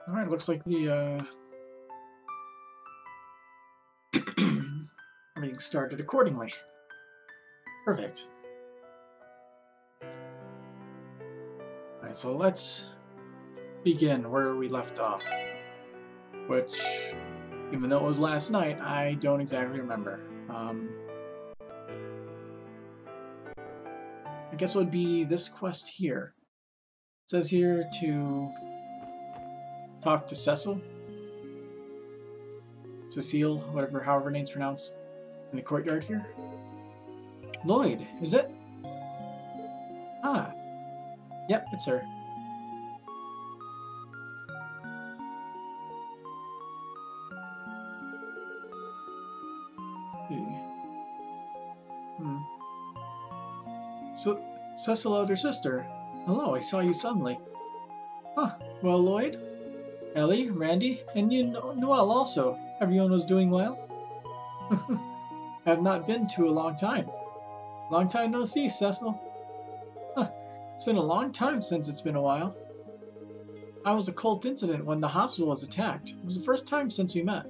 Alright, looks like the everything started accordingly. Perfect. Alright, so let's begin where we left off. Which, even though it was last night, I don't exactly remember. I guess it would be this quest here. It says here to talk to Cecil. Cecile, however her name's pronounced. In the courtyard here. Lloyd, is it? Ah. Yep, it's her. So, Cecil, elder sister. Hello, I saw you suddenly. Huh. Well, Lloyd, Ellie, Randy, and you, Noelle also. Everyone was doing well? I have not been to a long time. Long time no see, Cecil. Huh. It's been a long time since it's been a while. I was a cult incident when the hospital was attacked. It was the first time since we met.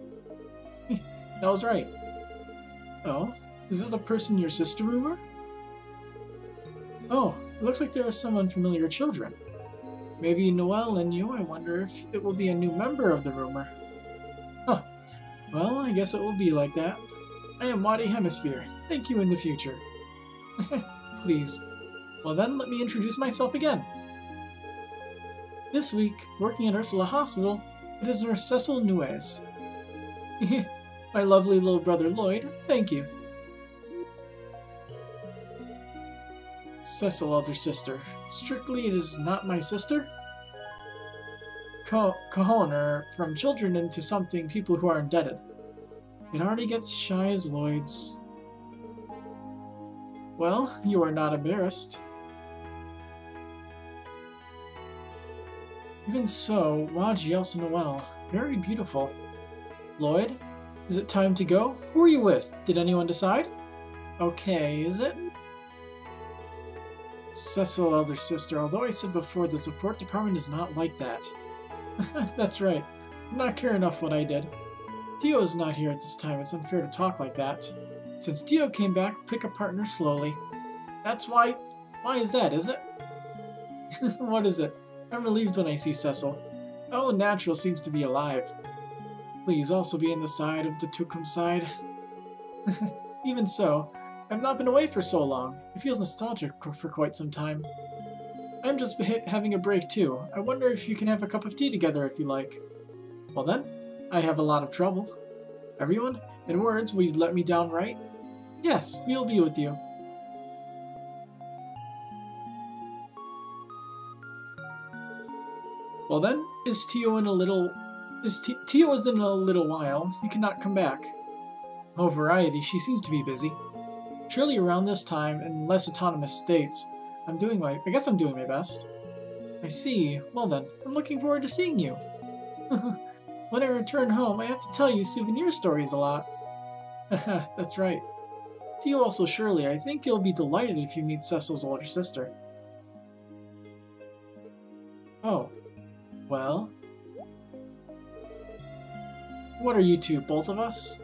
That was right. Oh, is this a person your sister rumor? Oh, it looks like there are some unfamiliar children. Maybe Noelle and you. I wonder if it will be a new member of the rumor. Huh. Well, I guess it will be like that. I am Wadi Hemisphere. Thank you in the future. Please. Well then, let me introduce myself again. This week, working at Ursula Hospital, it is Nurse Cecil Nuez. My lovely little brother Lloyd, thank you. Cecil, elder sister. Strictly, it is not my sister. Cajon, from children into something people who are indebted. It already gets shy as Lloyd's. Well, you are not embarrassed. Even so, Waji, also Noelle. Very beautiful. Lloyd, is it time to go? Who are you with? Did anyone decide? Okay, is it? Cecil, elder sister, although I said before, the support department is not like that. That's right. I'm not caring enough what I did. Theo is not here at this time. It's unfair to talk like that. Since Theo came back, pick a partner slowly. That's why... Why is that, is it? What is it? I'm relieved when I see Cecil. Oh, Natural seems to be alive. Please also be on the side of the Tukum side. Even so, I've not been away for so long. It feels nostalgic for quite some time. I'm just having a break too. I wonder if you can have a cup of tea together if you like. Well then, I have a lot of trouble. Everyone, in words, will you let me down right? Yes, we'll be with you. Well then, Tio is in a little while. You cannot come back. Oh, variety, she seems to be busy. Surely around this time, in less autonomous states, I guess I'm doing my best. I see. Well then, I'm looking forward to seeing you. When I return home, I have to tell you souvenir stories a lot. That's right. Theo also Shirley, I think you'll be delighted if you meet Cecil's older sister. Oh. Well? What are you two, both of us?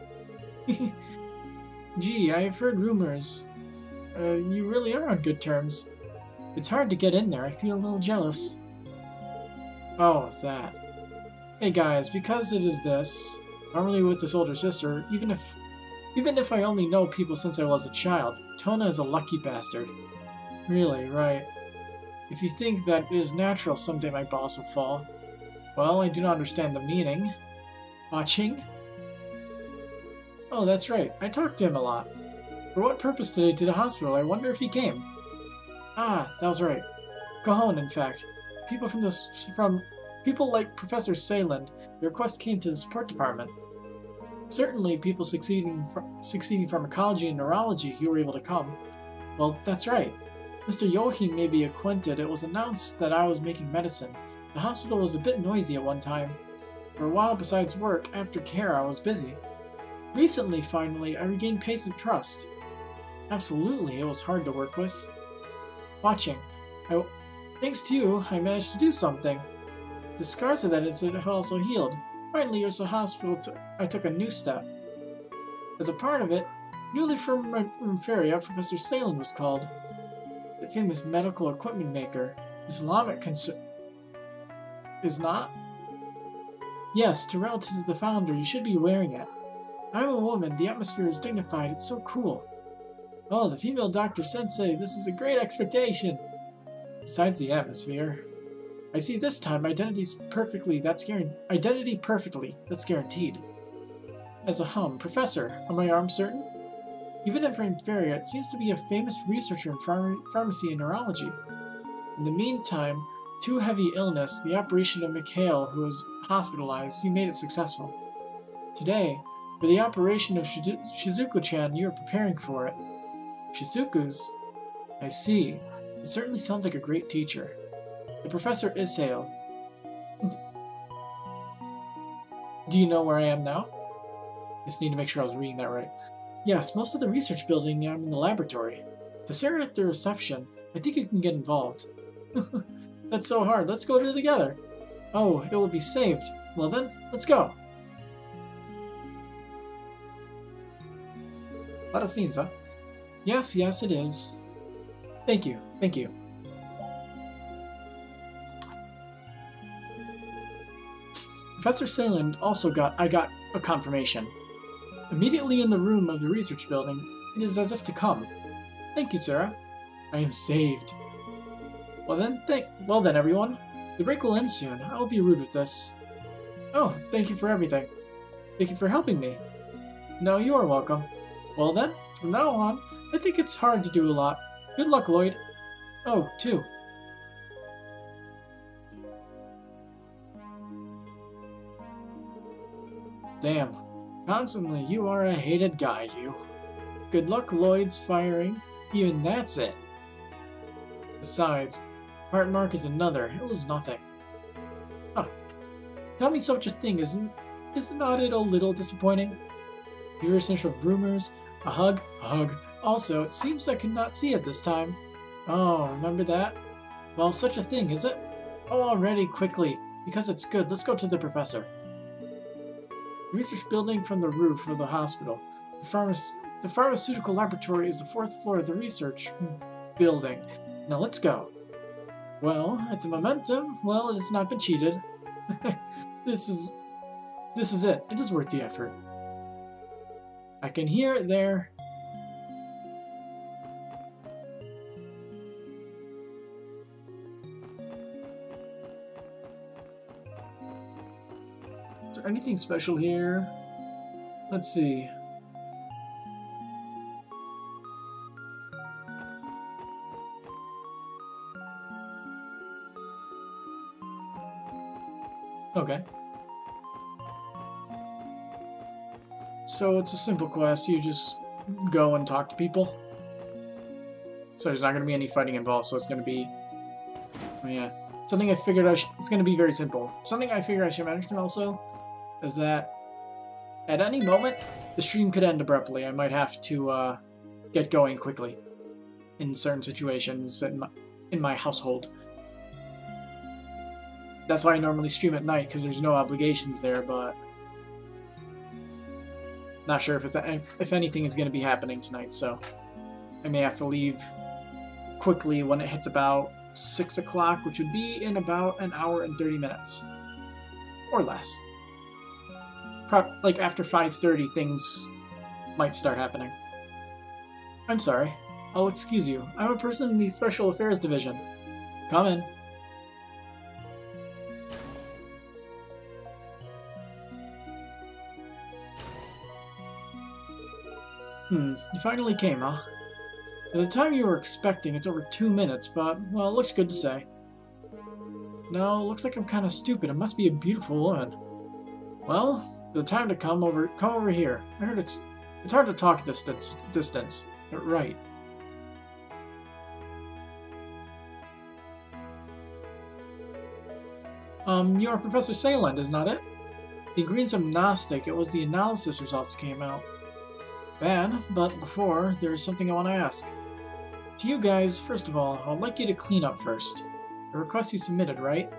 Gee, I have heard rumors. You really are on good terms. It's hard to get in there, I feel a little jealous. Oh, that. Hey guys, because it is this, normally with this older sister, even if I only know people since I was a child, Tona is a lucky bastard. Really, right. If you think that it is natural someday my boss will fall, well, I do not understand the meaning. Watching? Oh, that's right. I talked to him a lot. For what purpose today to the hospital? I wonder if he came. Ah, that was right. Cajon, in fact. People like Professor Sayland, the request came to the support department. Certainly, people succeeding pharmacology and neurology who were able to come. Well, that's right. Mr. Yohi may be acquainted. It was announced that I was making medicine. The hospital was a bit noisy at one time. For a while, besides work, after care, I was busy. Recently, finally, I regained patient trust. Absolutely, it was hard to work with. Watching. Thanks to you, I managed to do something. The scars of that incident have also healed. Finally, here's the hospital. I took a new step. As a part of it, newly from Feria, Professor Salem was called. The famous medical equipment maker. Islamic concern. Is not? Yes, to relatives of the founder, you should be wearing it. I'm a woman, the atmosphere is dignified, it's so cool. Oh, the female Dr. Sensei, this is a great expectation. Besides the atmosphere. I see this time, identity perfectly, that's guaranteed. As a Professor, am I arm certain? Even in Feria, it seems to be a famous researcher in pharmacy and neurology. In the meantime, too heavy illness, the operation of Mikhail, who was hospitalized, you made it successful. Today, for the operation of Shizuku-chan, you are preparing for it. Shizuku's? I see. It certainly sounds like a great teacher. The professor is Sale. Do you know where I am now? I just need to make sure I was reading that right. Yes, most of the research building I'm in the laboratory. To Sarah at the reception, I think you can get involved. That's so hard. Let's go together. Oh, it will be saved. Well then, let's go. A lot of scenes, huh? Yes, yes, it is. Thank you. Thank you. Professor Saleland also I got a confirmation. Immediately in the room of the research building, it is as if to come. Thank you, Sarah. I am saved. Well then, everyone. The break will end soon. I will be rude with this. Oh, thank you for everything. Thank you for helping me. No, you are welcome. Well then, from now on, I think it's hard to do a lot. Good luck, Lloyd. Oh, too. Damn. Constantly, you are a hated guy, you. Good luck, Lloyd's firing. Even that's it. Besides, Heart Mark is another. It was nothing. Huh. Tell me such a thing, is not it a little disappointing? Pure essential rumors. A hug? A hug. Also, it seems I could not see it this time. Oh, remember that? Well, such a thing, is it? Oh, already, quickly. Because it's good, let's go to the professor. Research building from the roof of the hospital. The pharmaceutical laboratory is the 4th floor of the research building. Now let's go. Well, at the momentum, well, it has not been cheated. This is it. It is worth the effort. I can hear it there. Is there anything special here? Let's see. Okay. So it's a simple quest, you just go and talk to people. So there's not going to be any fighting involved, so it's going to be... Oh yeah. Something I figured it's going to be very simple. Something I figured I should mention also is that at any moment, the stream could end abruptly. I might have to get going quickly in certain situations in my household. That's why I normally stream at night, because there's no obligations there, but... Not sure if anything is going to be happening tonight, so... I may have to leave quickly when it hits about 6 o'clock, which would be in about an hour and 30 minutes. Or less. Like after 5:30, things might start happening. I'm sorry. I'll excuse you. I'm a person in the Special Affairs Division. Come in. You finally came, huh? At the time you were expecting, it's over 2 minutes, but, well, it looks good to say. No, looks like I'm kind of stupid. It must be a beautiful woman. Well, the time to come over here. I heard it's hard to talk distance. But right. You are Professor Sayland, is not it? The ingredients of Gnostic, it was the analysis results came out. Bad, but before, there's something I want to ask. To you guys, first of all, I'd like you to clean up first. The request you submitted, right?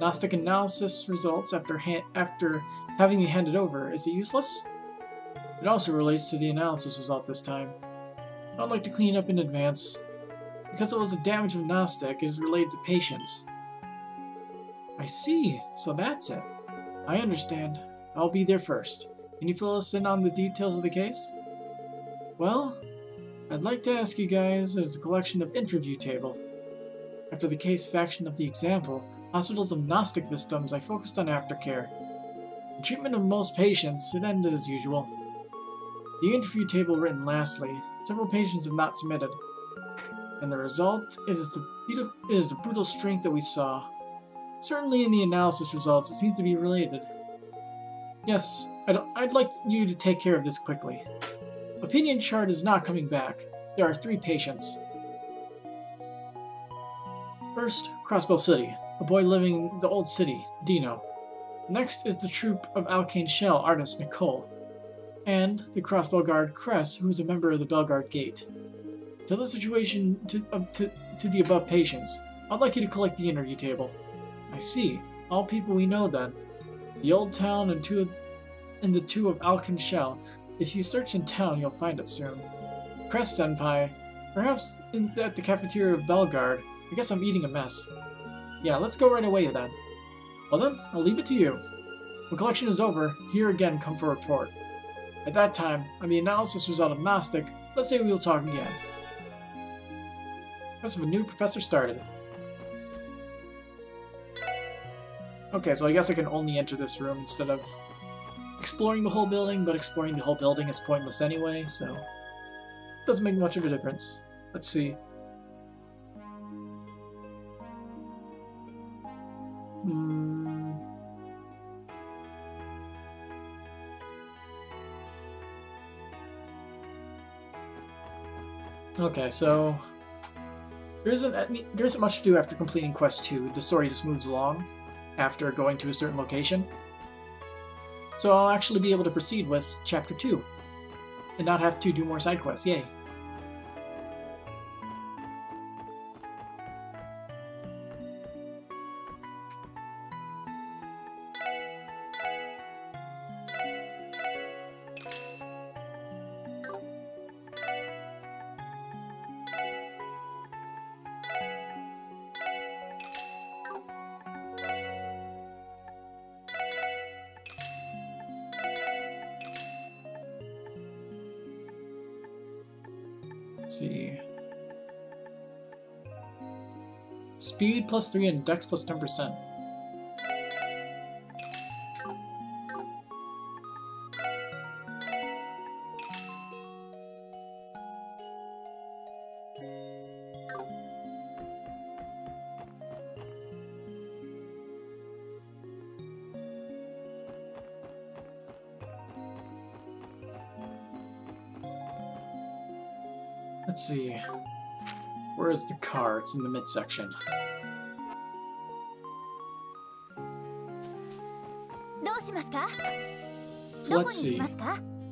Gnostic analysis results after having you handed over. Is it useless? It also relates to the analysis result this time. I'd like to clean up in advance. Because it was the damage of Gnostic, it is related to patients. I see, so that's it. I understand. I'll be there first. Can you fill us in on the details of the case? Well, I'd like to ask you guys as a collection of interview table. After the case faction of the example, hospitals of Gnostic victims, I focused on aftercare. The treatment of most patients, it ended as usual. The interview table written lastly, several patients have not submitted. And the result, it is the brutal strength that we saw. Certainly in the analysis results, it seems to be related. Yes, I'd like you to take care of this quickly. Opinion chart is not coming back. There are 3 patients. First, Crossbell City, a boy living in the old city, Dino. Next is the troupe of Alkane Shell artist Nicole. And the Crossbell Guard Cress, who is a member of the Belguard Gate. Tell the situation to the above patients. I'd like you to collect the interview table. I see. All people we know then. The old town and the 2 of Alkane Shell. If you search in town, you'll find it soon. Cress Senpai. Perhaps at the cafeteria of Belguard. I guess I'm eating a mess. Yeah, let's go right away then. Well then, I'll leave it to you. When collection is over, here again come for report. At that time, on the analysis result of Gnostic, let's say we will talk again. As if a new professor started. Okay, so I guess I can only enter this room instead of exploring the whole building, but exploring the whole building is pointless anyway, so it doesn't make much of a difference. Let's see. Okay, so there isn't much to do after completing Quest 2. The story just moves along after going to a certain location. So I'll actually be able to proceed with Chapter 2 and not have to do more side quests. Yay! Let's see. Speed plus 3 and Dex plus 10%. Let's see. Where is the car? It's in the midsection. So let's see.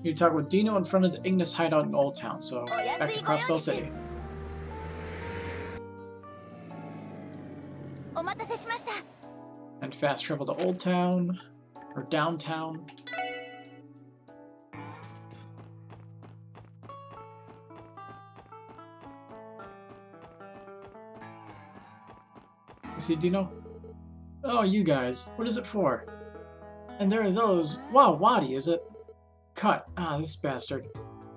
You talk with Dino in front of the Ignis hideout in Old Town, so back to Crossbell City. And fast travel to Old Town, or downtown. See, Dino? Oh, you guys. What is it for? And there are those... Wow, Wadi, is it? Cut. Ah, this bastard.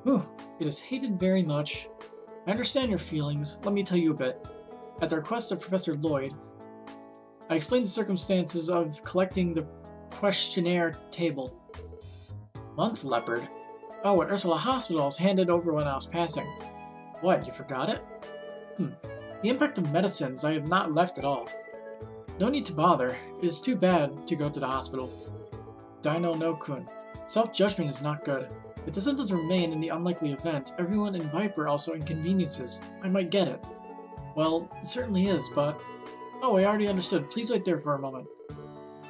Whew. It is hated very much. I understand your feelings. Let me tell you a bit. At the request of Professor Lloyd, I explained the circumstances of collecting the questionnaire table. Month Leopard? Oh, at Ursula Hospital, I was handed over when I was passing. What, you forgot it? The impact of medicines I have not left at all. No need to bother. It is too bad to go to the hospital. Dino no Kun. Self-judgment is not good. If this does remain in the unlikely event, everyone in Viper also inconveniences. I might get it. Well, it certainly is, but... Oh, I already understood. Please wait there for a moment.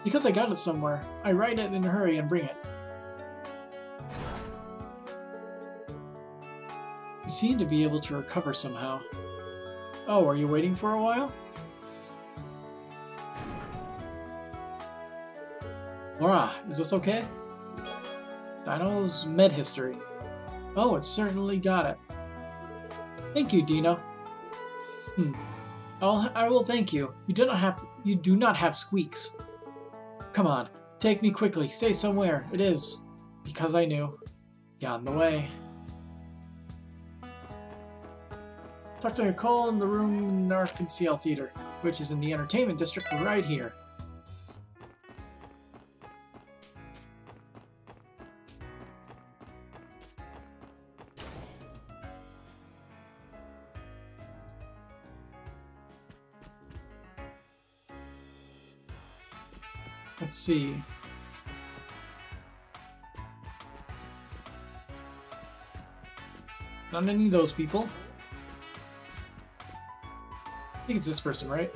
Because I got it somewhere, I write it in a hurry and bring it. You seem to be able to recover somehow. Oh, are you waiting for a while? Laura, is this okay? Dino's med history. Oh, it certainly got it. Thank you, Dino. I will thank you. You do not have squeaks. Come on, take me quickly. Say somewhere. It is. Because I knew. Got in the way. Talk to Nicole in the room in Narcan CL Theater, which is in the entertainment district right here. Let's see. Not any of those people. I think it's this person, right?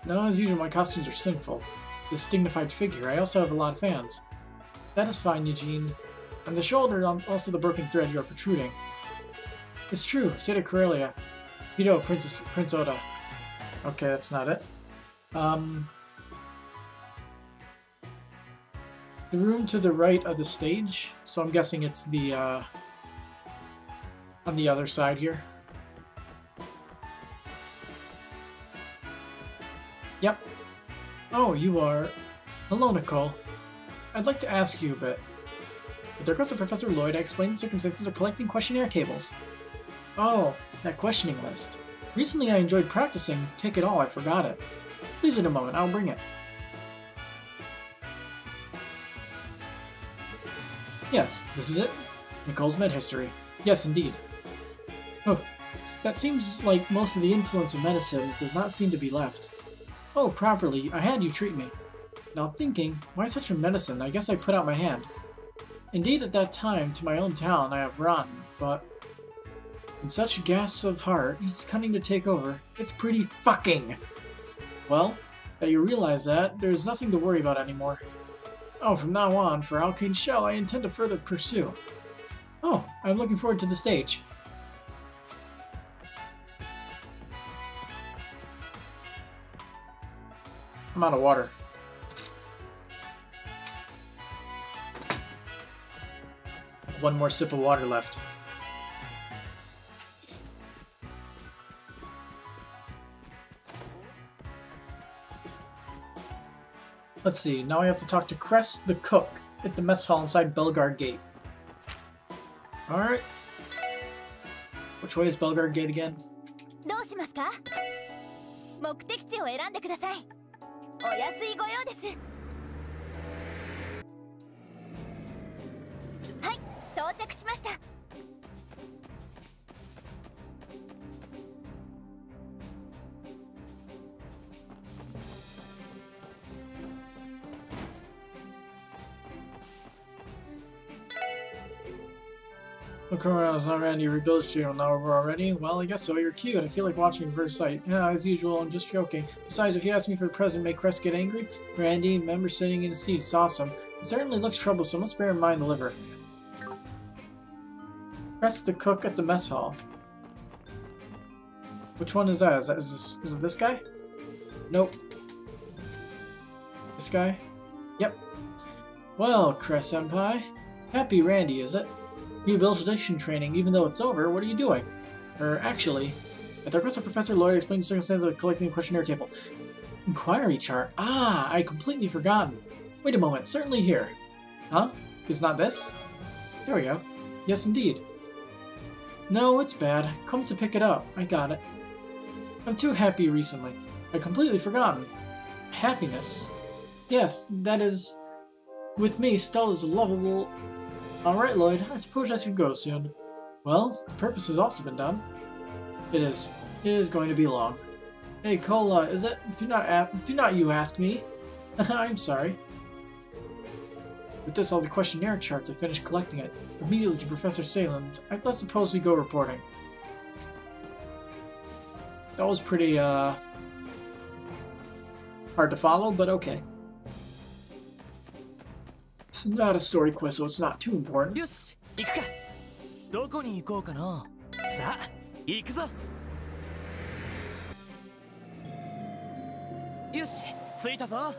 No, as usual, my costumes are sinful. This dignified figure. I also have a lot of fans. That is fine, Eugene. On the shoulder, also the broken thread you are protruding. It's true. Sita Corellia. Pito, Prince Oda. Okay, that's not it. The room to the right of the stage, so I'm guessing it's the, on the other side here. Yep. Oh, you are... Hello, Nicole. I'd like to ask you a bit. With the request of Professor Lloyd, I explained the circumstances of collecting questionnaire tables. Oh, that questioning list. Recently I enjoyed practicing. Take it all, I forgot it. Please wait a moment, I'll bring it. Yes, this is it. Nicole's med history. Yes, indeed. Oh, that seems like most of the influence of medicine does not seem to be left. Oh, properly, I had you treat me. Now thinking, why such a medicine? I guess I put out my hand. Indeed, at that time, to my own town, I have run, but... in such gasps of heart, it's cunning to take over. It's pretty fucking! Well, that you realize that, there's nothing to worry about anymore. Oh, from now on, for Alkane Shell, I intend to further pursue. Oh, I'm looking forward to the stage. I'm out of water. One more sip of water left. Let's see, now I have to talk to Cress the cook at the mess hall inside Bellegarde Gate. Alright. Which way is Bellegarde Gate again? どうしますか? 目的地を選んでください。お安いご用です。はい、到着しました。Look around, it's not Randy. Rebuild studio now over already? Well, I guess so. You're cute. I feel like watching first sight. Yeah, as usual, I'm just joking. Besides, if you ask me for a present, make Crest get angry? Randy, member sitting in a seat. It's awesome. It certainly looks troublesome. Let's bear in mind the liver. Crest the cook at the mess hall. Which one is that? Is it this guy? Nope. This guy? Yep. Well, Crest Senpai. Happy Randy, is it? Rehabilitation training, even though it's over, what are you doing? Actually, at the request of Professor Lloyd, explain the circumstances of collecting a questionnaire table. Inquiry chart? Ah, I completely forgotten. Wait a moment, certainly here. Huh? Is not this? There we go. Yes, indeed. No, it's bad. Come to pick it up. I got it. I'm too happy recently. I completely forgotten. Happiness? Yes, that is... With me, Stella's lovable... Alright, Lloyd, I suppose I should go soon. Well, the purpose has also been done. It is. It is going to be long. Hey, Cola, is it? Do not you ask me. I'm sorry. With this, all the questionnaire charts, I finished collecting it. Immediately to Professor Salem. I suppose we go reporting. That was pretty, hard to follow, but okay. It's not a story quest, so it's not too important. よし、行くか。どこに行こうかな。さあ、行くぞ。よし、着いたぞ。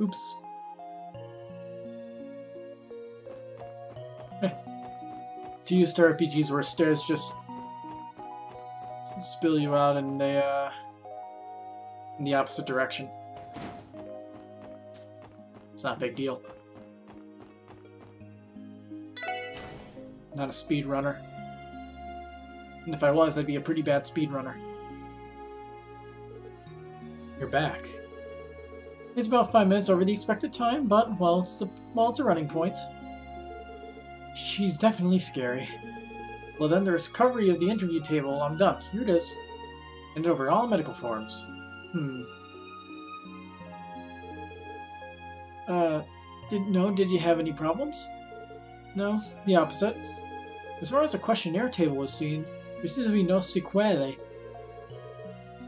Oops. To use star RPGs where stairs just spill you out and they in the opposite direction. It's not a big deal. Not a speed runner. And if I was, I'd be a pretty bad speed runner. You're back. It's about 5 minutes over the expected time, but well, it's a running point. She's definitely scary. Well then, there's recovery of the interview table. I'm done. Here it is. And over all medical forms. Did you have any problems? No, the opposite. As far as the questionnaire table is seen, there seems to be no sequelae.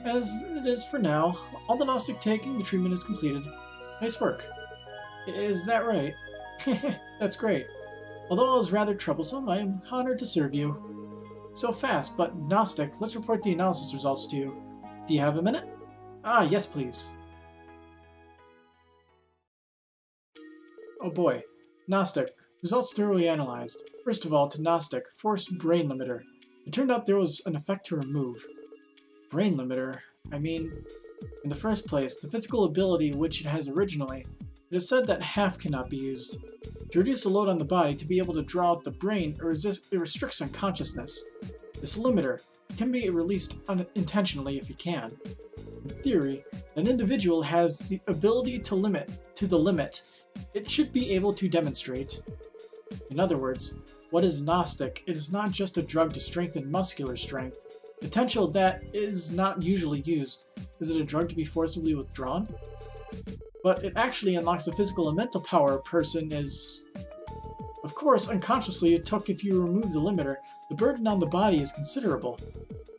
As it is for now, all the Gnostic taking the treatment is completed. Nice work. Is that right? That's great. Although I was rather troublesome, I am honored to serve you. So fast, but Gnostic, let's report the analysis results to you. Do you have a minute? Ah, yes please. Oh boy. Gnostic. Results thoroughly analyzed. First of all, to Gnostic, forced brain limiter. It turned out there was an effect to remove. Brain limiter? I mean, in the first place, the physical ability which it has originally, it is said that half cannot be used. To reduce the load on the body to be able to draw out the brain, it restricts unconsciousness. This limiter can be released unintentionally if you can. In theory, an individual has the ability to the limit it should be able to demonstrate. In other words, what is Gnostic? It is not just a drug to strengthen muscular strength. Potential that is not usually used. Is it a drug to be forcibly withdrawn? But it actually unlocks the physical and mental power a person is... Of course, unconsciously it took if you remove the limiter, the burden on the body is considerable.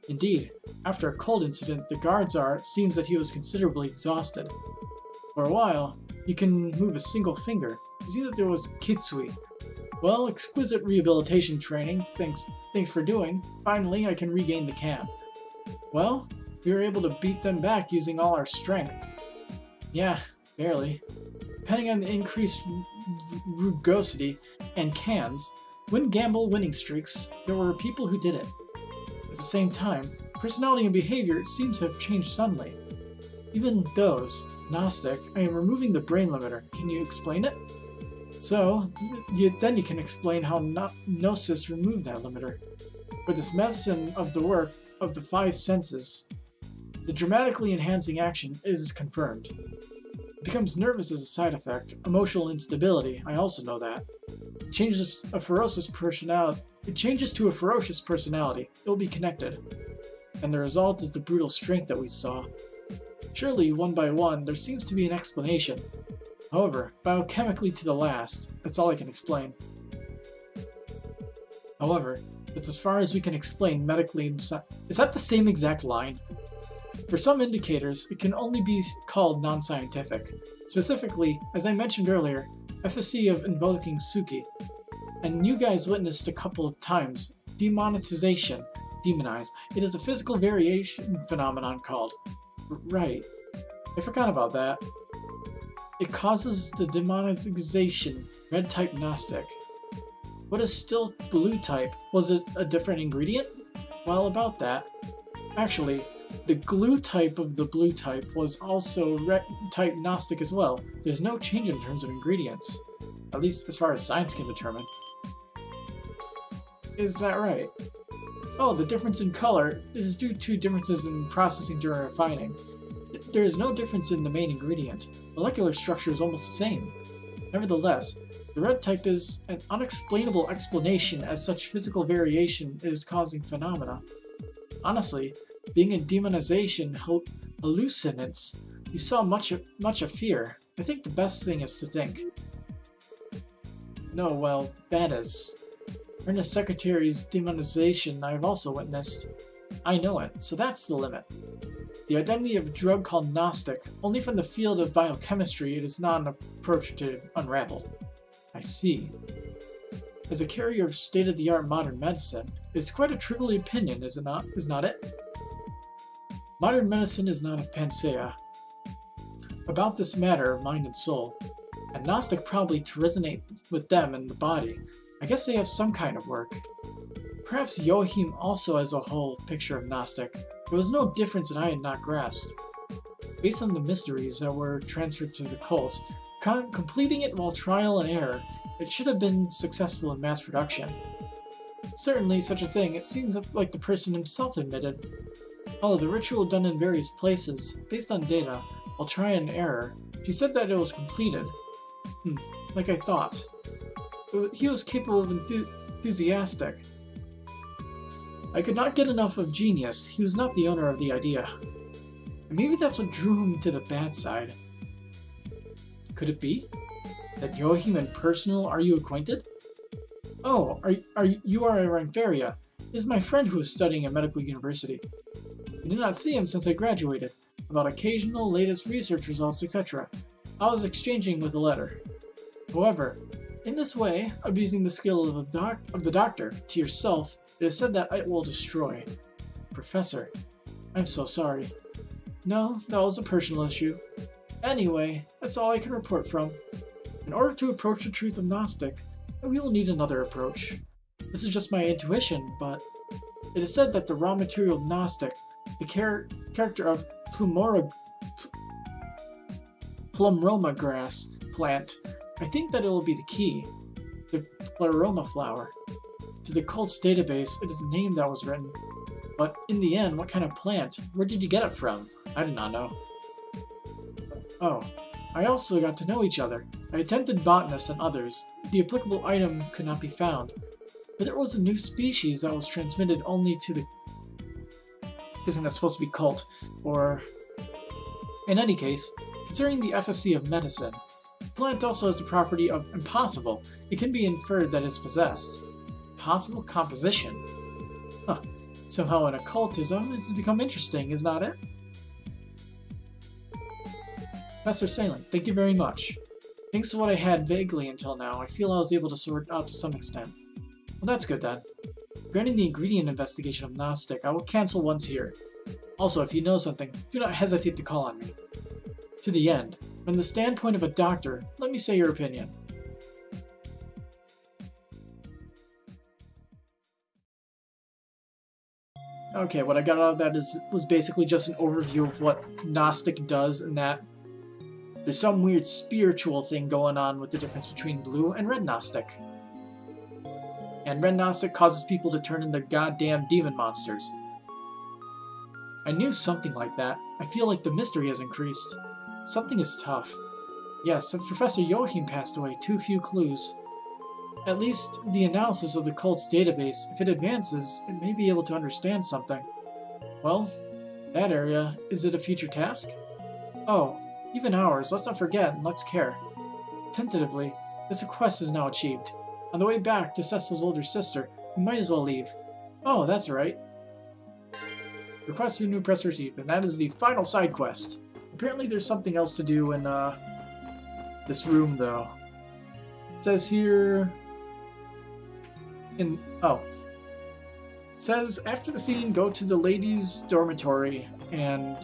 Indeed, after a cold incident, the guards it seems that he was considerably exhausted. For a while, you can move a single finger. It seems that there was Kitsui. Well, exquisite rehabilitation training, thanks for doing. Finally, I can regain the camp. Well, we were able to beat them back using all our strength. Yeah, barely. Depending on the increased rugosity and cans, gamble winning streaks, there were people who did it. At the same time, personality and behavior seems to have changed suddenly. Even those, Gnostic, I am removing the brain limiter. Can you explain it? So, then you can explain how Gnosis removed that limiter. For this medicine of the work of the 5 senses, the dramatically enhancing action is confirmed. It becomes nervous as a side effect, emotional instability, I also know that. It changes to a ferocious personality. It will be connected. And the result is the brutal strength that we saw. Surely, one by one, there seems to be an explanation. However, biochemically to the last, that's all I can explain. However, that's as far as we can explain medically. Is that the same exact line? For some indicators, it can only be called non-scientific. Specifically, as I mentioned earlier, efficacy of invoking Suki. And you guys witnessed a couple of times, demonetization. Demonize. It is a physical variation phenomenon called. Right. I forgot about that. It causes the demonization, red type Gnostic. What is still blue type? Was it a different ingredient? Well, about that. Actually, the glue type of the blue type was also red type Gnostic as well. There's no change in terms of ingredients. At least as far as science can determine. Is that right? Oh, the difference in color is due to differences in processing during refining. There is no difference in the main ingredient. Molecular structure is almost the same. Nevertheless, the red type is an unexplainable explanation as such physical variation is causing phenomena. Honestly, being a demonization hallucinants, you saw much of fear. I think the best thing is to think. No, well, that is. Ernest Secretary's demonization I have also witnessed. I know it, so that's the limit. The identity of a drug called Gnostic, only from the field of biochemistry it is not an approach to unravel. I see. As a carrier of state-of-the-art modern medicine, it is quite a trivial opinion, is not it? Modern medicine is not a panacea. about this matter of mind and soul. And Gnostic probably to resonate with them in the body. I guess they have some kind of work. Perhaps Yohim also has a whole picture of Gnostic. There was no difference that I had not grasped. Based on the mysteries that were transferred to the cult, completing it while trial and error, it should have been successful in mass production. Certainly such a thing, it seems like the person himself admitted. Oh, the ritual done in various places, based on data, while trial and error, she said that it was completed. Like I thought. He was capable of enthusiastic. I could not get enough of genius. He was not the owner of the idea. And maybe that's what drew him to the bad side. Could it be? That Yohim and Personal, are you acquainted? Oh, you are a Ranfaria. He is my friend who is studying at medical university. I did not see him since I graduated. About occasional latest research results, etc. I was exchanging with a letter. However, in this way, abusing the skill of the doctor to yourself, it is said that it will destroy. Professor, I'm so sorry. No, that was a personal issue. Anyway, that's all I can report from. In order to approach the truth of Gnostic, we will need another approach. This is just my intuition, but it is said that the raw material Gnostic, the character of Plumroma grass plant, I think that it will be the key. The Pleroma flower. To the cult's database, it is the name that was written. But in the end, what kind of plant? Where did you get it from? I did not know. Oh, I also got to know each other. I attempted botanists and others. The applicable item could not be found. But there was a new species that was transmitted only to the... Isn't that supposed to be cult? Or... In any case, considering the efficacy of medicine, the plant also has the property of impossible. It can be inferred that it's possessed. Possible composition? Huh. Somehow in occultism, it has become interesting, is not it? Professor Salem, thank you very much. Thanks to what I had vaguely until now, I feel I was able to sort out to some extent. Well, that's good then. Regarding the ingredient investigation of Gnostic, I will cancel once here. Also, if you know something, do not hesitate to call on me. To the end, from the standpoint of a doctor, let me say your opinion. Okay, what I got out of that was basically just an overview of what Gnostic does, and that there's some weird spiritual thing going on with the difference between blue and red Gnostic. And red Gnostic causes people to turn into goddamn demon monsters. I knew something like that. I feel like the mystery has increased. Something is tough. Yes, since Professor Yohim passed away, too few clues. At least, the analysis of the cult's database, if it advances, it may be able to understand something. Well, that area, is it a future task? Oh, even ours, let's not forget and let's care. Tentatively, this request is now achieved. On the way back to Cecil's older sister, we might as well leave. Oh, that's right. Request your new press received, and that is the final side quest. Apparently there's something else to do in, this room, though. It says here... It says, after the scene, go to the ladies' dormitory and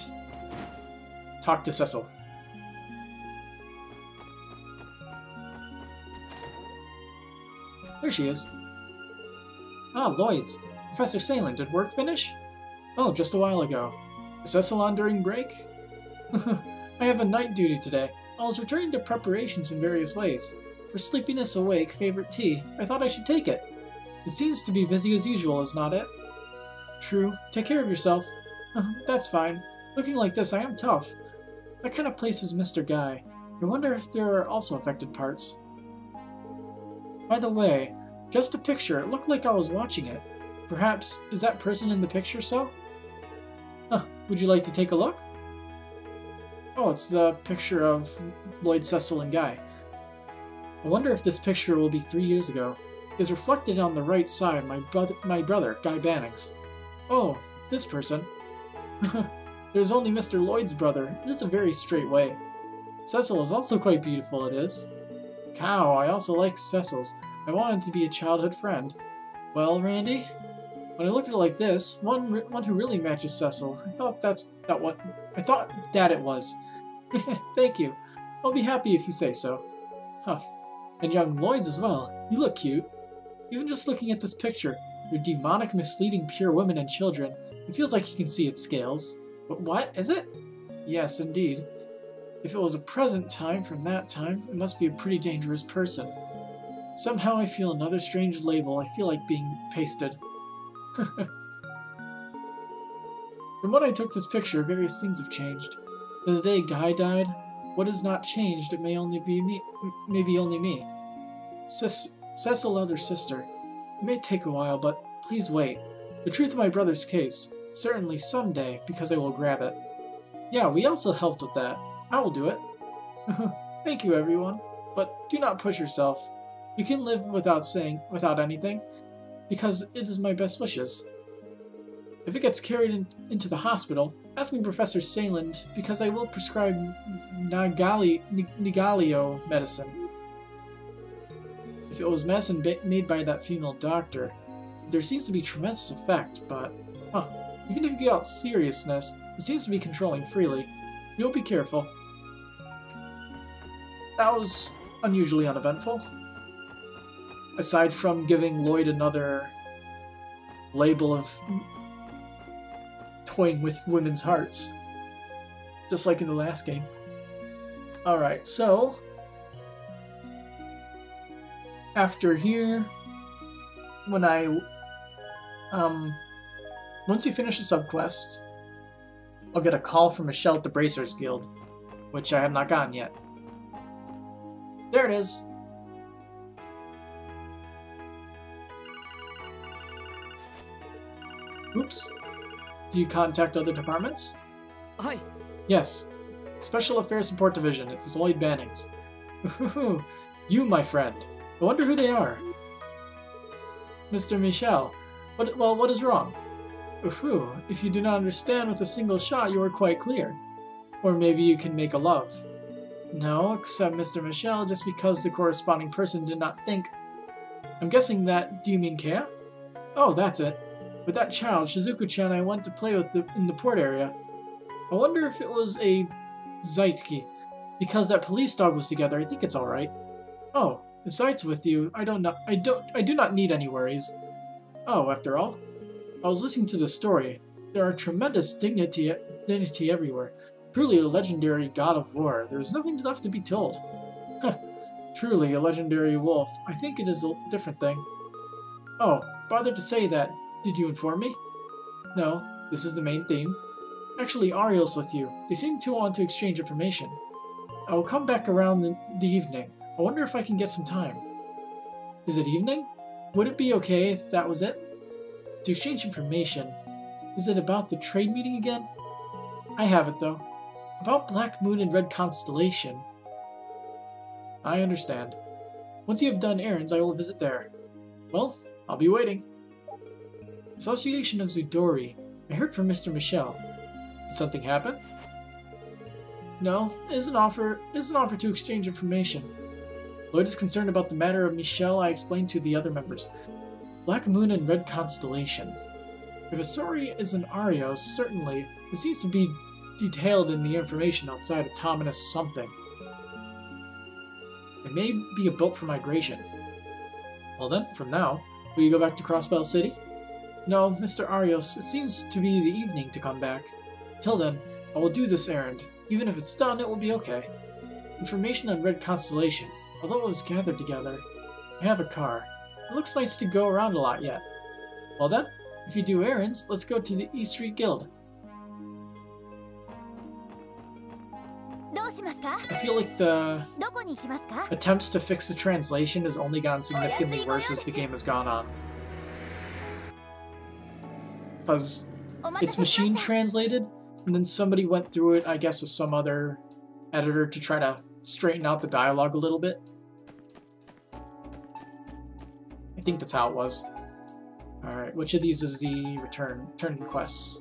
talk to Cecil. There she is. Ah, Lloyd's. Professor Salem, did work finish? Oh, just a while ago. Is Cecil on during break? I have a night duty today. I was returning to preparations in various ways. For sleepiness awake, favorite tea, I thought I should take it. It seems to be busy as usual, is not it? True. Take care of yourself. That's fine. Looking like this, I am tough. That kind of place is Mr. Guy. I wonder if there are also affected parts. By the way, just a picture. It looked like I was watching it. Perhaps, is that person in the picture so? Would you like to take a look? Oh, it's the picture of Lloyd, Cecil, and Guy. I wonder if this picture will be 3 years ago. It is reflected on the right side, my brother, Guy Bannings. Oh, this person. There's only Mr. Lloyd's brother. It is a very straight way. Cecil is also quite beautiful, it is. Cow, I also like Cecil's. I wanted to be a childhood friend. Well, Randy, when I look at it like this, one who really matches Cecil, I thought that it was. Thank you. I'll be happy if you say so. Huff. And young Lloyd's as well. You look cute. Even just looking at this picture, your demonic, misleading pure women and children, it feels like you can see its scales. But what? Is it? Yes, indeed. If it was a present time from that time, it must be a pretty dangerous person. Somehow I feel another strange label. I feel like being pasted. From when I took this picture, various things have changed. The day Guy died, what has not changed, it may only be me, maybe only me. Cecil, elder sister. It may take a while, but please wait. The truth of my brother's case, certainly someday, because I will grab it. Yeah, we also helped with that. I will do it. Thank you, everyone. But do not push yourself. You can live without anything, because it is my best wishes. If it gets carried into the hospital, ask me Professor Sayland, because I will prescribe Nigalio medicine. If it was medicine made by that female doctor, there seems to be tremendous effect, but, even if you get out seriousness, it seems to be controlling freely. You'll be careful. That was unusually uneventful. Aside from giving Lloyd another label of toying with women's hearts. Just like in the last game. Alright, so after here, when once you finish the subquest, I'll get a call from Michelle at the Bracers Guild, which I have not gotten yet. There it is. Oops. Do you contact other departments? Hi. Yes. Special Affairs Support Division. It's Lloyd Bannings. You, my friend. I wonder who they are. Mr. Michel. What is wrong? If you do not understand with a single shot, you are quite clear. Or maybe you can make a love. No, except Mr. Michel, just because the corresponding person did not think. I'm guessing that... Do you mean Kea? Oh, that's it. With that child, Shizuku-chan, I went to play with in the port area. I wonder if it was a Zaitki. Because that police dog was together, I think it's alright. Oh, if Zait's with you, I do not need any worries. Oh, after all, I was listening to the story. There are tremendous dignity everywhere. Truly a legendary god of war. There is nothing left to be told. Truly a legendary wolf. I think it is a different thing. Oh, bother to say that. Did you inform me? No, this is the main theme. Actually, Ariel's with you. They seem to want to exchange information. I will come back around the evening. I wonder if I can get some time. Is it evening? Would it be okay if that was it? To exchange information. Is it about the trade meeting again? I have it, though. About Black Moon and Red Constellation. I understand. Once you have done errands, I will visit there. Well, I'll be waiting. Association of Zudori. I heard from Mr. Michel. Did something happen? No, it is an offer to exchange information. Lloyd is concerned about the matter of Michel I explained to the other members. Black Moon and Red Constellation. If a story is an Arios, certainly, it seems to be detailed in the information outside Autonomous something. It may be a boat for migration. Well then, from now, will you go back to Crossbell City? No, Mr. Arios, it seems to be the evening to come back. Till then, I will do this errand. Even if it's done, it will be okay. Information on Red Constellation. Although it was gathered together, I have a car. It looks nice to go around a lot yet. Well then, if you do errands, let's go to the East Street Guild. I feel like the attempts to fix the translation has only gotten significantly worse as the game has gone on. Because it's machine translated, and then somebody went through it, I guess with some other editor to try to straighten out the dialogue a little bit. I think that's how it was. Alright, which of these is the return quests?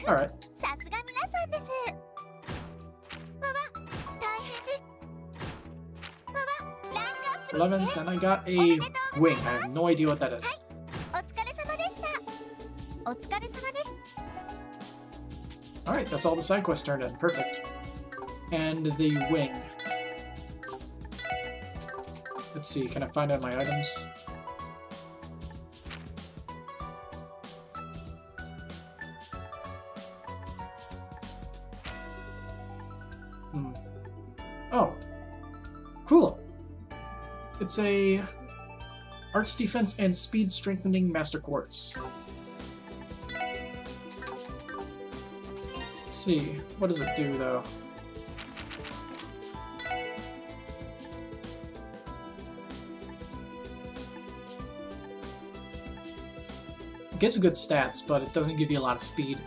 Alright. 11, then I got a wing. I have no idea what that is. Alright, Alright, that's all the side quests turned in. Perfect. And the wing. Let's see, can I find out my items? Oh. Cool. It's a Arts Defense and Speed Strengthening Master Quartz. Let's see, what does it do though? It gives good stats, but it doesn't give you a lot of speed.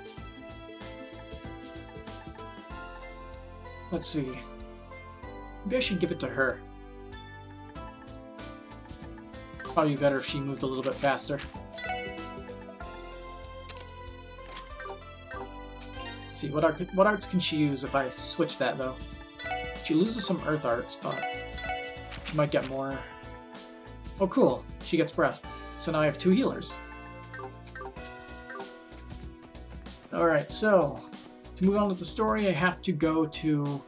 Let's see. Maybe I should give it to her. Probably better if she moved a little bit faster. Let's see, what arts can she use if I switch that though? She loses some earth arts, but she might get more. Oh cool, she gets breath. So now I have 2 healers. Alright, so to move on with the story, I have to go to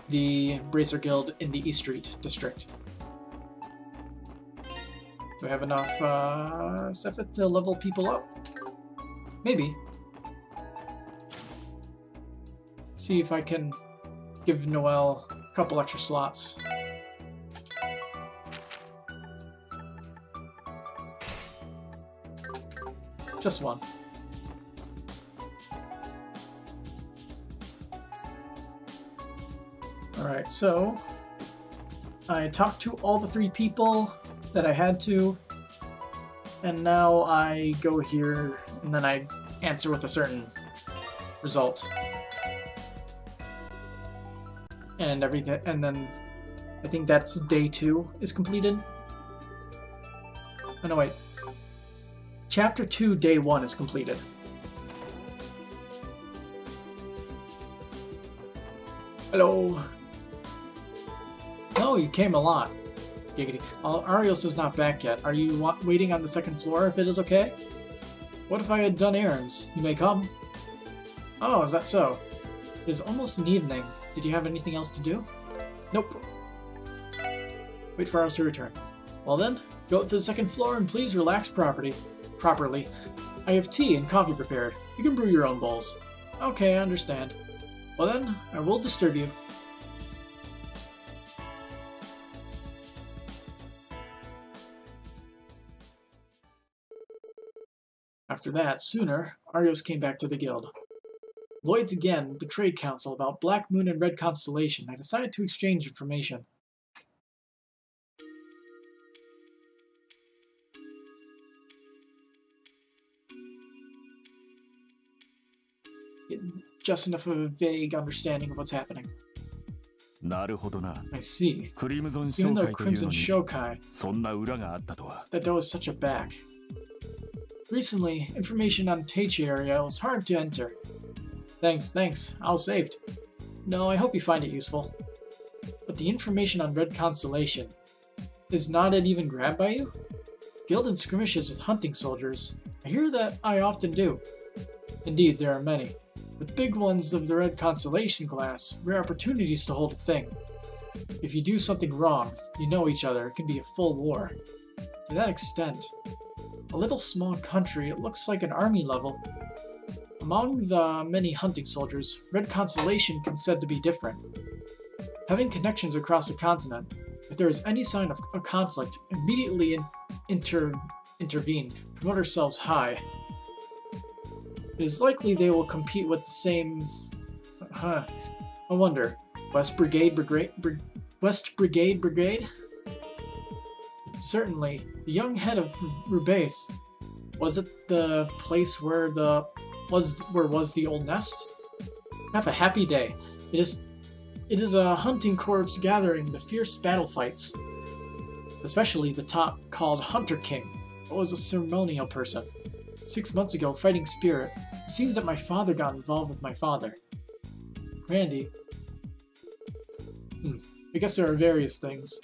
the Bracer Guild in the East Street district. Do I have enough Sepith to level people up? Maybe. See if I can give Noelle a couple extra slots. Just one. Alright, so I talked to all the 3 people that I had to, and now I go here and then I answer with a certain result. And everything, and then I think that's day 2 is completed. Oh no, wait. Chapter 2, day 1 is completed. Hello. Oh, you came a lot. Giggity. Arios is not back yet. Are you waiting on the 2nd floor if it is okay? What if I had done errands? You may come. Oh, is that so? It is almost an evening. Did you have anything else to do? Nope. Wait for us to return. Well then, go up to the 2nd floor and please relax properly. I have tea and coffee prepared. You can brew your own bowls. Okay, I understand. Well then, I will disturb you. After that, sooner, Arios came back to the guild. Lloyd's again, the Trade Council, about Black Moon and Red Constellation. I decided to exchange information. Get just enough of a vague understanding of what's happening. I see. Even though Crimson Shokai, that there was such a back. Recently, information on Teichi area was hard to enter. Thanks. I was saved. No, I hope you find it useful. But the information on Red Constellation, is not it even grabbed by you? Guild and skirmishes with hunting soldiers. I hear that I often do. Indeed, there are many. With big ones of the Red Constellation class, rare opportunities to hold a thing. If you do something wrong, you know each other, it can be a full war. To that extent, a little small country, it looks like an army level. Among the many hunting soldiers, Red Constellation can said to be different. Having connections across the continent, if there is any sign of a conflict, immediately intervene, promote ourselves high. It is likely they will compete with the same... I wonder. West Brigade? Certainly. The young head of Rubaith. Was it the place where was the old nest? Have a happy day. It is a hunting corps gathering the fierce battle fights. Especially the top, called Hunter King. It was a ceremonial person. 6 months ago, fighting spirit. It seems that my father got involved with my father. Randy. I guess there are various things.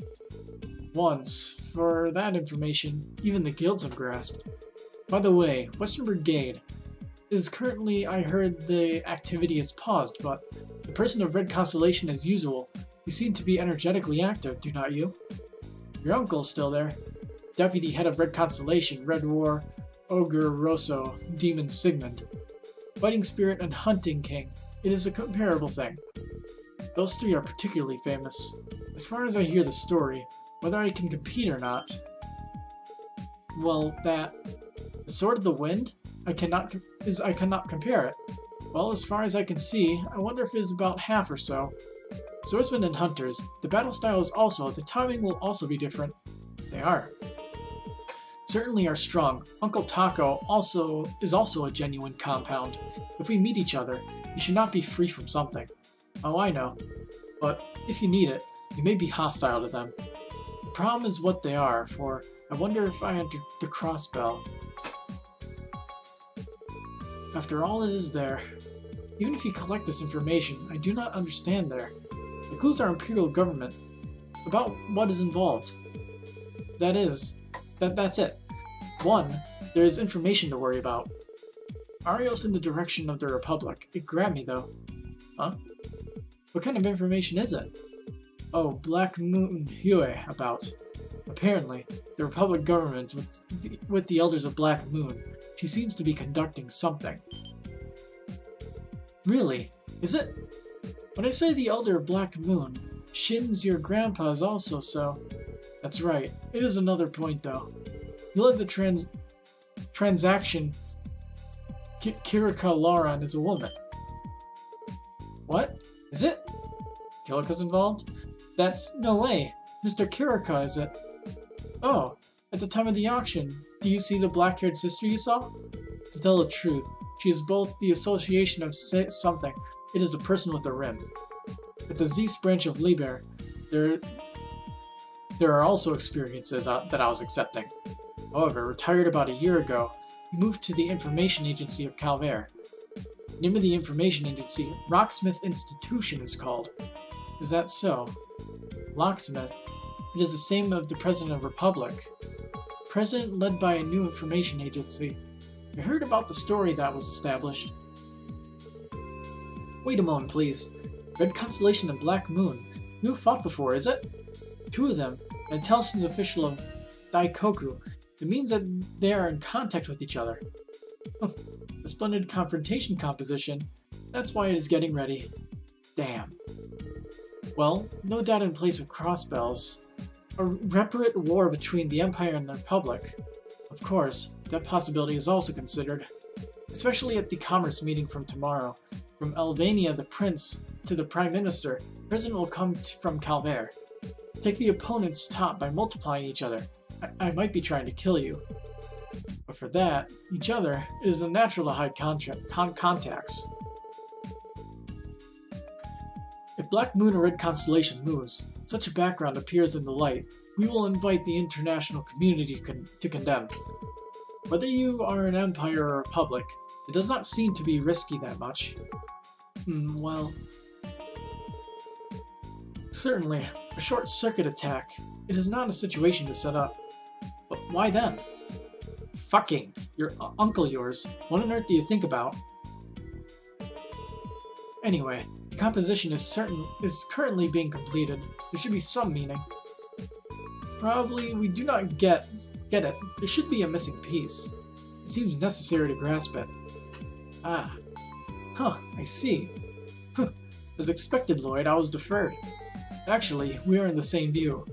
Once, for that information, even the guilds have grasped. By the way, Western Brigade. Is currently, I heard the activity is paused, but the person of Red Constellation as usual. You seem to be energetically active, do not you? Your uncle's still there. Deputy head of Red Constellation, Red War, Ogre Rosso, Demon Sigmund. Fighting Spirit and Hunting King. It is a comparable thing. Those three are particularly famous. As far as I hear the story, whether I can compete or not, well, the Sword of the Wind? I cannot compare it. Well, as far as I can see, I wonder if it is about half or so. Swordsmen and hunters, the battle style is also, the timing will also be different. They are. Certainly are strong. Uncle Taco is also a genuine compound. If we meet each other, you should not be free from something. Oh, I know. But if you need it, you may be hostile to them. The problem is what they are, for I wonder if I enter the crossbell. After all it is there. Even if you collect this information, I do not understand there. The clues are Imperial government. About what is involved. That's it. 1. There is information to worry about. Arios in the direction of the Republic. It grabbed me though. Huh? What kind of information is it? Oh, Black Moon Hue about. Apparently, the Republic government with the Elders of Black Moon, she seems to be conducting something. Really? Is it? When I say the Elder of Black Moon, Shin's your grandpa is also so. That's right. It is another point though. You led the transaction. Kirika Lauren is a woman. What? Is it? Kirika's involved? That's no way. Mr. Kirika, is it? Oh, at the time of the auction, do you see the black-haired sister you saw? To tell the truth, she is both the association of something. It is a person with a rim. At the Zeus branch of Liber, there are also experiences that I was accepting. However, retired about a year ago, he moved to the Information Agency of Calvaire. The name of the Information Agency, Rocksmith Institution, is called. Is that so? Locksmith. It is the same of the President of the Republic. President led by a new information agency. I heard about the story that was established. Wait a moment, please. Red Constellation and Black Moon. You have fought before, is it? 2 of them, an intelligence official of Daikoku. It means that they are in contact with each other. A splendid confrontation composition. That's why it is getting ready. Damn. Well, no doubt in place of crossbells. A reparate war between the Empire and the Republic. Of course, that possibility is also considered. Especially at the Commerce meeting from tomorrow. From Albania the Prince to the Prime Minister, the President will come from Calvaire. Take the opponent's top by multiplying each other. I might be trying to kill you. But for that, each other, it is unnatural to hide contacts. If Black Moon or Red Constellation moves, such a background appears in the light, we will invite the international community to condemn. Whether you are an empire or a republic, it does not seem to be risky that much. Well... Certainly, a short-circuit attack. It is not a situation to set up. But why then? Fucking! Your uncle yours. What on earth do you think about? Anyway, the composition is currently being completed. There should be some meaning. Probably we do not get it. There should be a missing piece. It seems necessary to grasp it. Ah. Huh, I see. As expected, Lloyd, I was deferred. Actually, we are in the same view.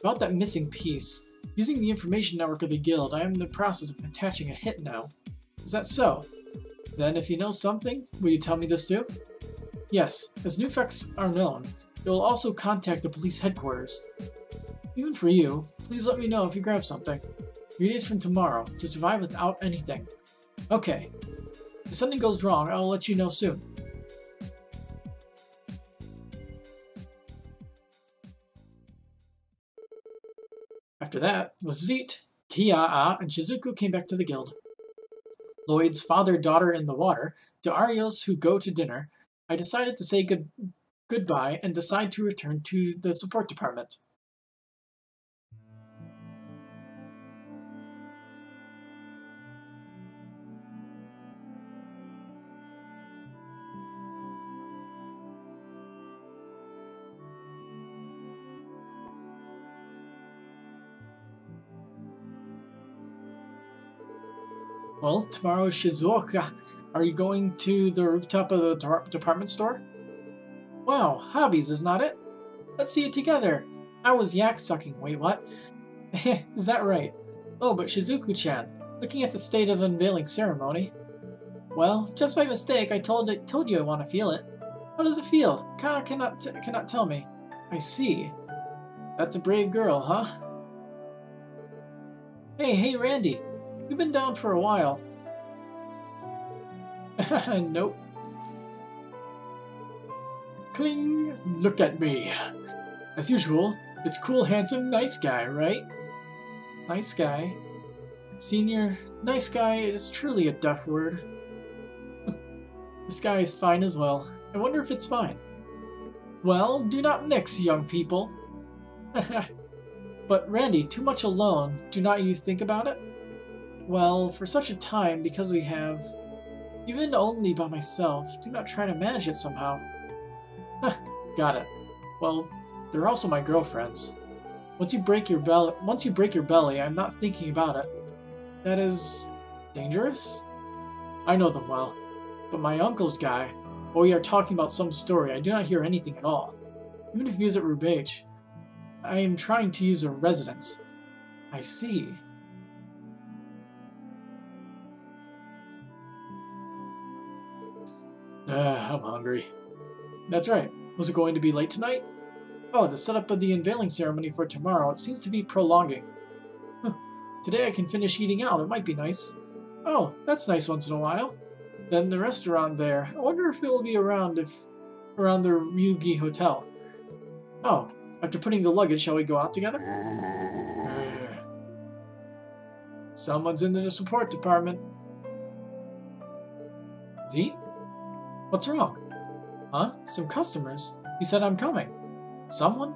About that missing piece, using the information network of the guild, I am in the process of attaching a hit now. Is that so? Then, if you know something, will you tell me this too? Yes, as new facts are known, it will also contact the police headquarters. Even for you, please let me know if you grab something. 3 days from tomorrow, to survive without anything. Okay. If something goes wrong, I'll let you know soon. After that, with Zeet, Kiaa, and Shizuku came back to the guild. Lloyd's father-daughter in the water, to Arios who go to dinner, I decided to say goodbye and decide to return to the support department. Well, tomorrow is Shizuoka. Are you going to the rooftop of the department store? Wow, hobbies is not it? Let's see it together. I was yak sucking. Wait, what? Is that right? Oh, but Shizuku-chan, looking at the state of unveiling ceremony. Well, just by mistake, I told you I want to feel it. How does it feel? Cannot tell me. I see. That's a brave girl, huh? Hey, Randy. We've been down for a while. Nope. Cling! Look at me. As usual, it's cool, handsome, nice guy, right? Nice guy. Senior, nice guy, it is truly a duff word. This guy is fine as well. I wonder if it's fine. Well, do not mix, young people. But Randy, too much alone. Do not you think about it? Well, for such a time, because we have... Even only by myself, do not try to manage it somehow. Got it. Well, they're also my girlfriends. Once you break your belly, I'm not thinking about it. That is... dangerous? I know them well. But my uncle's guy, while we are talking about some story, I do not hear anything at all. Even if he is at Rubage. I am trying to use a residence. I see. I'm hungry. That's right. Was it going to be late tonight? Oh, the setup of the unveiling ceremony for tomorrow. It seems to be prolonging. Today I can finish eating out. It might be nice. Oh, that's nice once in a while. Then the restaurant there. I wonder if it will be around the Ryugi Hotel. Oh, after putting the luggage, shall we go out together? Someone's in the support department. Zeke? What's wrong? Huh? Some customers? You said I'm coming. Someone?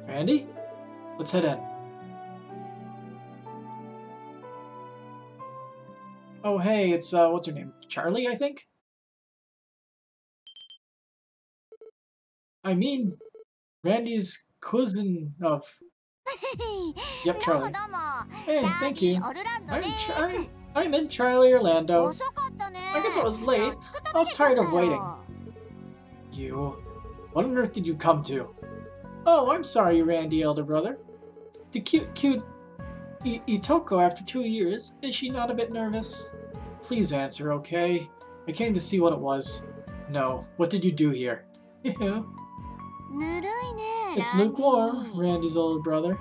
Randy? Let's head in. Oh, hey, it's, what's her name? Charlie, I think? I mean, Randy's cousin of... Yep, Charlie. Hey, thank you. I'm in Charlie Orlando. I guess I was late. I was tired of waiting. You... What on earth did you come to? Oh, I'm sorry, Randy, elder brother. The cute Itoko after 2 years. Is she not a bit nervous? Please answer, okay? I came to see what it was. No. What did you do here? It's lukewarm, Randy's older brother.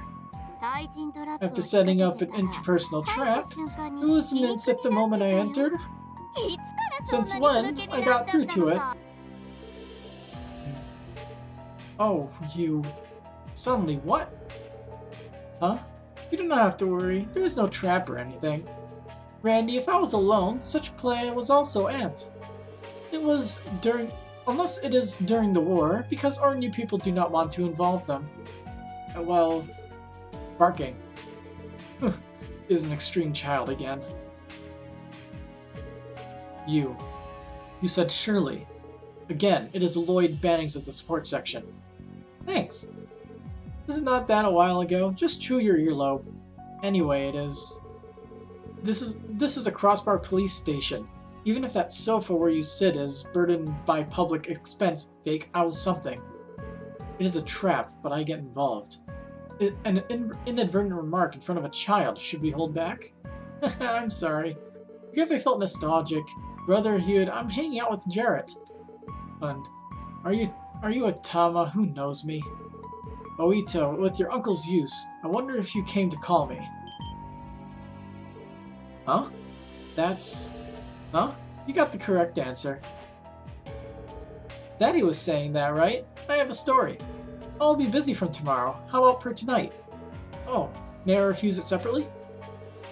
After setting up an interpersonal trap, it was minced at the moment I entered. Since when I got through to it. Oh, you... Suddenly what? Huh? You do not have to worry. There is no trap or anything. Randy, if I was alone, such play was also ant. It was during... Unless it is during the war, because our new people do not want to involve them. Well... Barking. Is an extreme child again. You said Shirley. Again, it is Lloyd Bannings of the support section. Thanks. This is not that a while ago. Just chew your earlobe. Anyway, it is... This is a Crossbar police station. Even if that sofa where you sit is burdened by public expense, fake out something. It is a trap, but I get involved. An inadvertent remark in front of a child. Should we hold back? I'm sorry. Because I felt nostalgic. Brother Hugh, I'm hanging out with Jarrett. Fun. Are you a Tama? Who knows me? Oito, with your uncle's use, I wonder if you came to call me. Huh? That's... Huh? You got the correct answer. Daddy was saying that, right? I have a story. I'll be busy from tomorrow. How about per tonight? Oh, may I refuse it separately?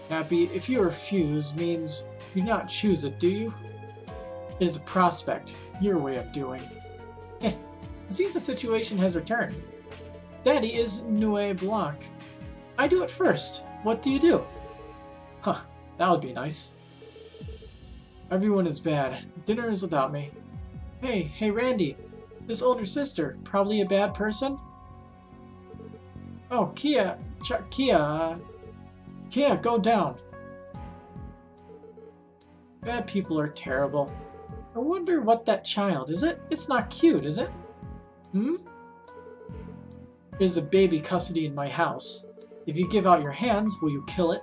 Happy, if you refuse means you do not choose it, do you? It is a prospect. Your way of doing. It seems the situation has returned. Daddy is Nuit Blanc. I do it first. What do you do? Huh, that would be nice. Everyone is bad. Dinner is without me. Hey, Randy. This older sister, probably a bad person? Oh, Kia, Yeah, go down. Bad people are terrible. I wonder what that child is. It's not cute, is it? Hmm? There's a baby custody in my house. If you give out your hands, will you kill it?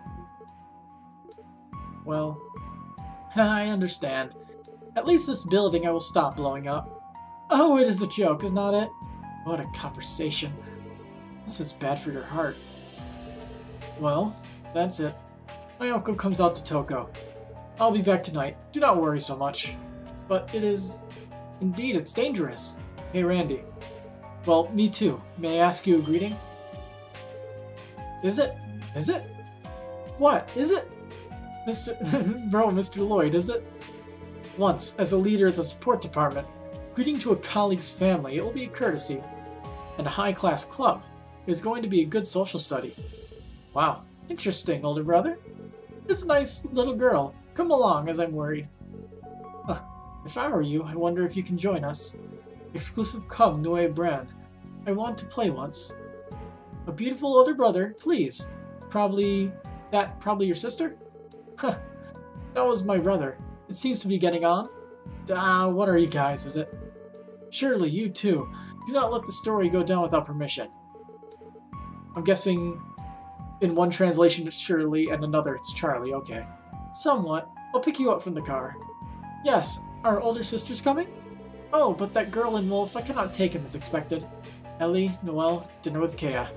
Well, I understand. At least this building I will stop blowing up. Oh, it is a joke, is not it? What a conversation. This is bad for your heart. Well, that's it. My uncle comes out to Toko. I'll be back tonight. Do not worry so much. But it is... Indeed, it's dangerous. Hey, Randy. Well, me too. May I ask you a greeting? Is it? Is it? What? Is it? Mr. Lloyd, is it? Once, as a leader of the support department, greeting to a colleague's family, it will be a courtesy. And a high-class club is going to be a good social study. Wow, interesting, older brother. This nice little girl. Come along, as I'm worried. If I were you, I wonder if you can join us. Exclusive Cub Noe brand. I want to play once. A beautiful older brother, please. Probably your sister? Huh, that was my brother. It seems to be getting on. What are you guys, is it? Surely, you too. Do not let the story go down without permission. I'm guessing in one translation it's Shirley and another it's Charlie, okay. Somewhat. I'll pick you up from the car. Yes, our older sister's coming? Oh, but that girl and Wolf, I cannot take him as expected. Ellie, Noel, Denothkea.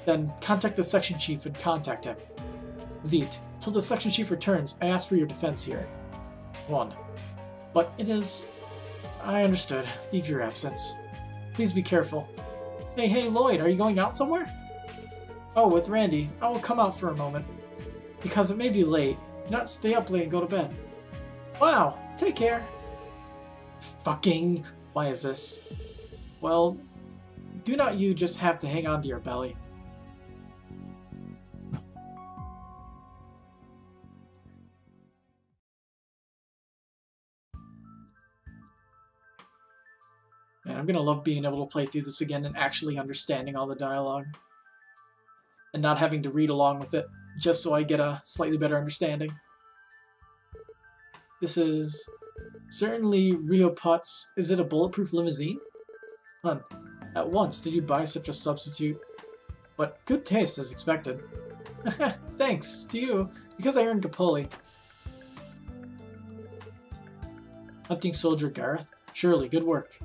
Then contact the section chief and contact him. Zeet, till the section chief returns, I ask for your defense here. 1. But it is... I understood. Leave your absence. Please be careful. Hey, Lloyd, are you going out somewhere? Oh, with Randy. I will come out for a moment. Because it may be late. Do not stay up late and go to bed. Wow, take care. Fucking... Why is this? Well, do not you just have to hang on to your belly? Man, I'm gonna love being able to play through this again and actually understanding all the dialogue. And not having to read along with it, just so I get a slightly better understanding. This is certainly Rio Putz. Is it a bulletproof limousine? Hun, at once did you buy such a substitute? But good taste as expected. Thanks to you, because I earned Capoli. Hunting Soldier Gareth, surely good work.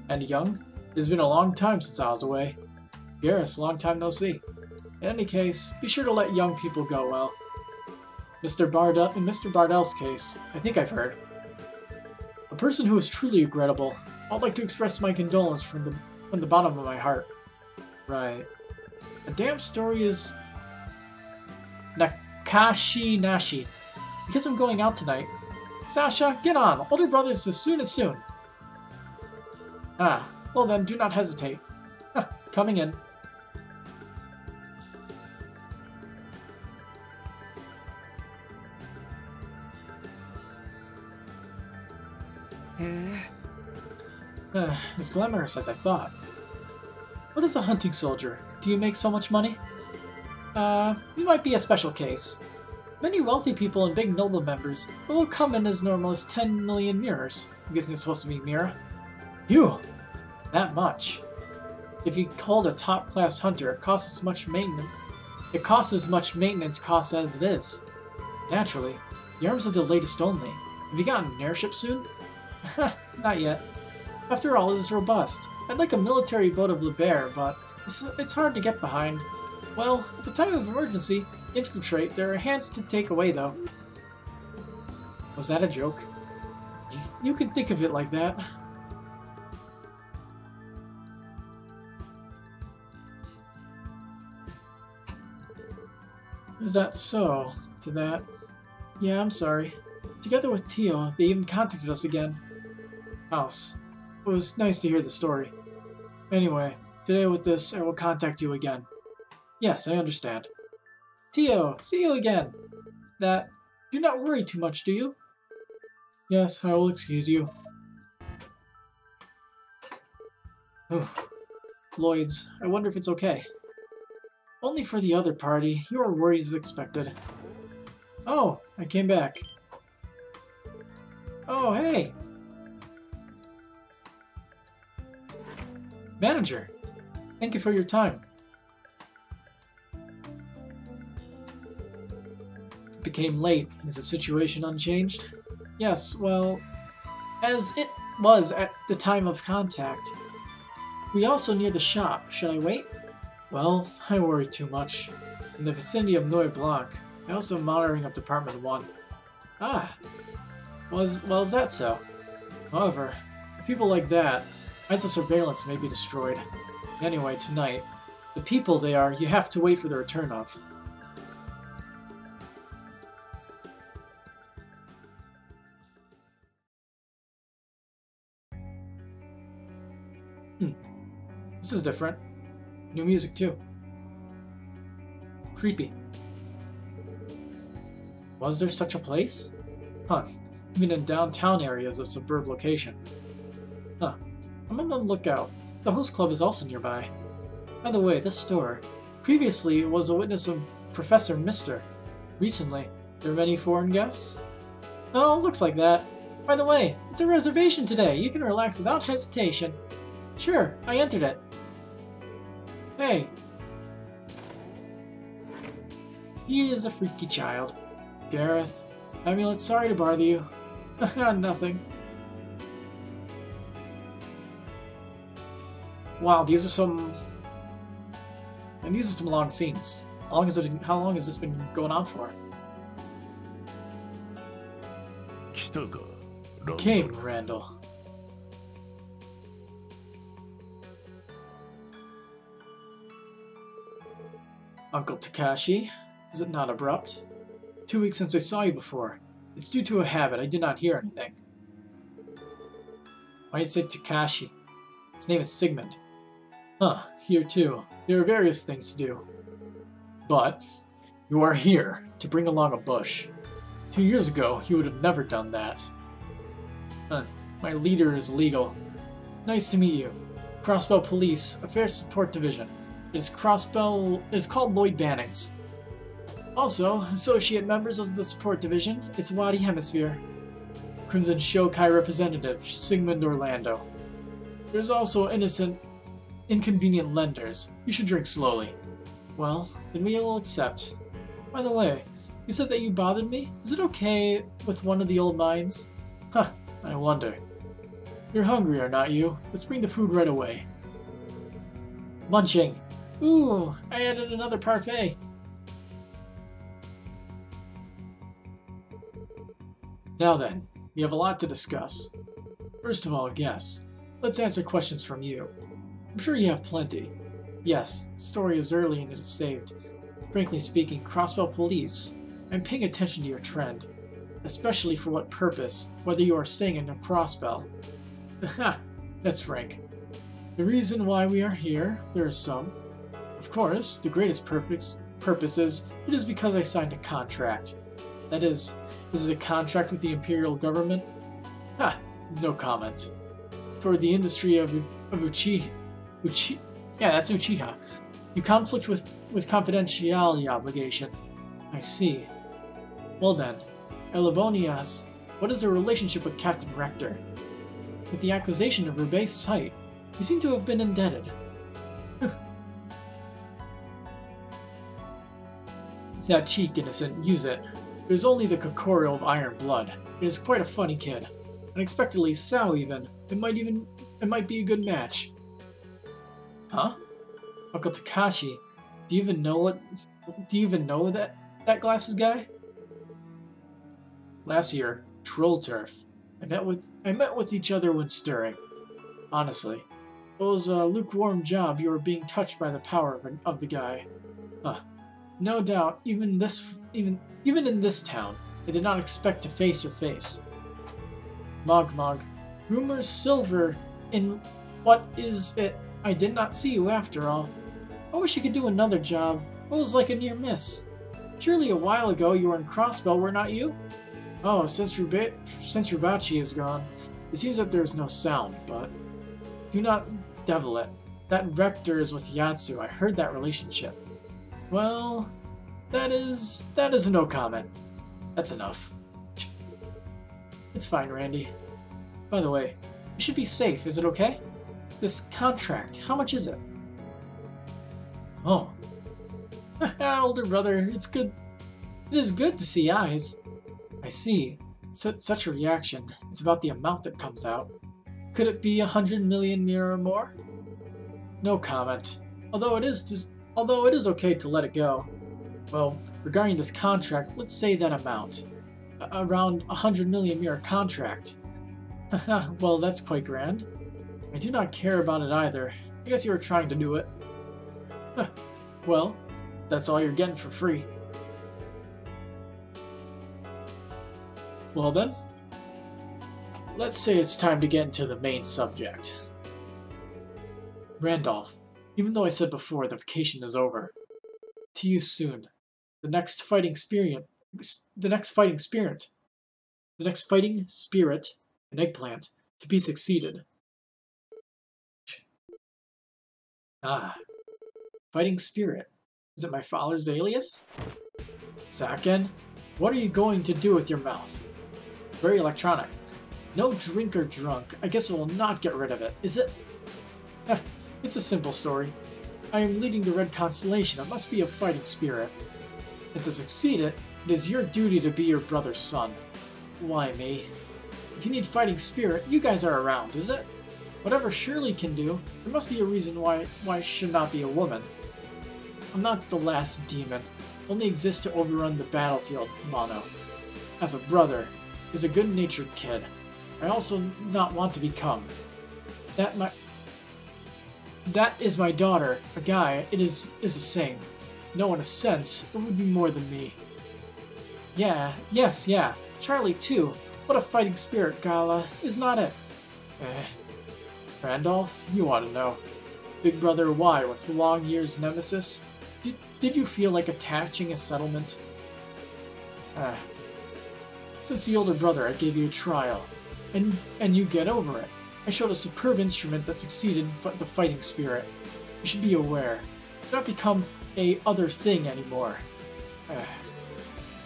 And Young, it has been a long time since I was away. Gareth, long time no see. In any case, be sure to let young people go well. In Mr. Bardell's case, I think I've heard. A person who is truly regrettable. I'd like to express my condolence from the bottom of my heart. Right. A damn story is... Nakashi Nashi. Because I'm going out tonight. Sasha, get on! Older brothers as soon as soon. Ah, well then, do not hesitate. Coming in. As glamorous as I thought. What is a hunting soldier? Do you make so much money? You might be a special case. Many wealthy people and big noble members will come in as normal as 10 million mirrors. I'm guessing it's supposed to be Mira. You! That much. If you hold a top-class hunter, it costs as much maintenance. It costs as much maintenance costs as it is. Naturally, the arms are the latest only. Have you gotten an airship soon? Not yet. After all, it is robust. I'd like a military boat of Liber, but it's hard to get behind. Well, at the time of emergency, infiltrate. There are hands to take away, though. Was that a joke? You can think of it like that. Is that so? To that? Yeah, I'm sorry. Together with Tio, they even contacted us again. House. It was nice to hear the story. Anyway, today with this, I will contact you again. Yes, I understand. Tio, see you again. That... Do not worry too much, do you? Yes, I will excuse you. Lloyd's. I wonder if it's okay. Only for the other party. You are worried as expected. Oh, I came back. Oh, hey! Manager, thank you for your time. It became late. Is the situation unchanged? Yes, well, as it was at the time of contact. We also near the shop. Should I wait? Well, I worry too much. In the vicinity of Noy Blanc, I also am monitoring of Department 1. Ah, well, is that so? However, people like that, as a surveillance may be destroyed. Anyway, tonight, the people they are, you have to wait for the return of. This is different. New music, too. Creepy. Was there such a place? Huh. Even in downtown areas, a suburb location. Huh. I'm on the lookout. The host club is also nearby. By the way, this store. Previously, it was a witness of Professor Mister. Recently, there are many foreign guests? Oh, looks like that. By the way, it's a reservation today. You can relax without hesitation. Sure, I entered it. Hey. He is a freaky child. Gareth. Amulet, sorry to bother you. Nothing. Wow, these are some... And these are some long scenes. How long has this been going on for? Came, Randall. Uncle Takashi, is it not abrupt? 2 weeks since I saw you before. It's due to a habit. I did not hear anything. Why did you say Takashi? His name is Sigmund. Huh, here too. There are various things to do. But, you are here to bring along a bush. 2 years ago, you would have never done that. My leader is legal. Nice to meet you. Crossbell Police, Affairs Support Division. It is called Lloyd Bannings. Also, associate members of the support division, it's Wadi Hemisphere. Crimson Shokai representative, Sigmund Orlando. There's also inconvenient lenders. You should drink slowly. Well, then we will accept. By the way, you said that you bothered me? Is it okay with one of the old mines? Huh, I wonder. You're hungry, are not you? Let's bring the food right away. Munching. Ooh, I added another parfait. Now then, we have a lot to discuss. First of all, guess. Let's answer questions from you. I'm sure you have plenty. Yes, the story is early and it is saved. Frankly speaking, Crossbell Police, I'm paying attention to your trend. Especially for what purpose, whether you are staying in a Crossbell. Haha, that's frank. The reason why we are here, there is some. Of course, the greatest purpose is, it is because I signed a contract. That is it a contract with the Imperial Government? Ha, no comment. Toward the industry of Uchiha. Yeah, that's Uchiha. You conflict with confidentiality obligation. I see. Well then, Elabonias, what is their relationship with Captain Rector? With the acquisition of Roubaix's site, you seem to have been indebted. That cheek, innocent, use it. There's only the corporeal of iron blood. It is quite a funny kid. Unexpectedly sow even. It might be a good match. Huh? Uncle Takashi, do you even know that glasses guy? Last year, Troll Turf. I met with each other when stirring. Honestly, it was a lukewarm job. You were being touched by the power of the guy. Huh. No doubt, even in this town, I did not expect to face your face. Mog. Rumors silver in what is it? I did not see you after all. I wish you could do another job. It was like a near miss. Surely a while ago you were in Crossbell, were not you? Oh, since Rubachi is gone, it seems that there is no sound, but... Do not devil it. That Rector is with Yatsu. I heard that relationship. Well, that is a no comment. That's enough. It's fine, Randy. By the way, you should be safe, is it okay? This contract, how much is it? Oh. Older brother, it's good. It is good to see eyes. I see. Such a reaction. It's about the amount that comes out. Could it be 100 million mira or more? No comment. Although it is okay to let it go. Well, regarding this contract, let's say that amount. Around 100 million mira contract. Well, that's quite grand. I do not care about it either. I guess you were trying to do it. Well, that's all you're getting for free. Well then, let's say it's time to get into the main subject. Randolph, even though I said before the vacation is over, to you soon. The next fighting spirit, an eggplant, to be succeeded. Ah, fighting spirit. Is it my father's alias? Saken, what are you going to do with your mouth? Very electronic. No drink or drunk. I guess it will not get rid of it, is it? It's a simple story. I am leading the Red Constellation. It must be a fighting spirit. And to succeed it is your duty to be your brother's son. Why me? If you need fighting spirit, you guys are around, is it? Whatever Shirley can do, there must be a reason why I should not be a woman. I'm not the last demon. Only exist to overrun the battlefield, Mono. As a brother, is a good-natured kid. I also not want to become. That is my daughter, a guy. It is the same. No, in a sense, it would be more than me. Yeah. Charlie too. What a fighting spirit, Gala, is not it? Randolph, you ought to know. Big brother Y with long years nemesis. Did you feel like attaching a settlement? Since the older brother, I gave you a trial, and you get over it. I showed a superb instrument that succeeded the fighting spirit. You should be aware. Do not become a other thing anymore.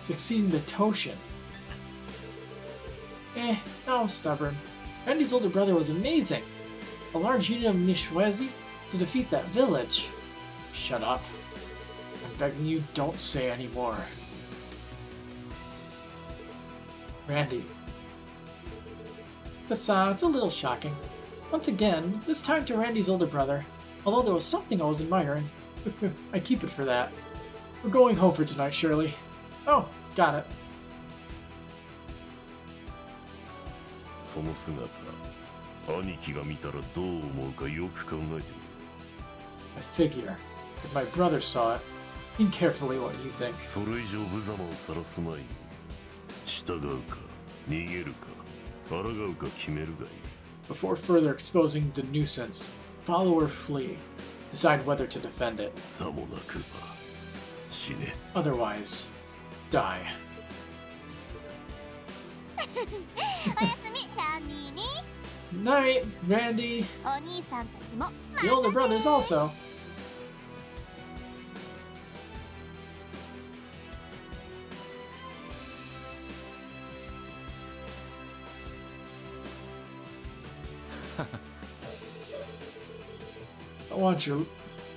Succeeding the Toshin. No, I'm stubborn. Randy's older brother was amazing. A large unit of Nishwezi to defeat that village. Shut up. I'm begging you, don't say any more. Randy. It's a little shocking. Once again, this time to Randy's older brother. Although there was something I was admiring. I keep it for that. We're going home for tonight, Shirley. Oh, got it. I figure. If my brother saw it, think carefully what you think. Before further exposing the nuisance, follow or flee. Decide whether to defend it. Otherwise, die. Night, Randy. The older brothers also.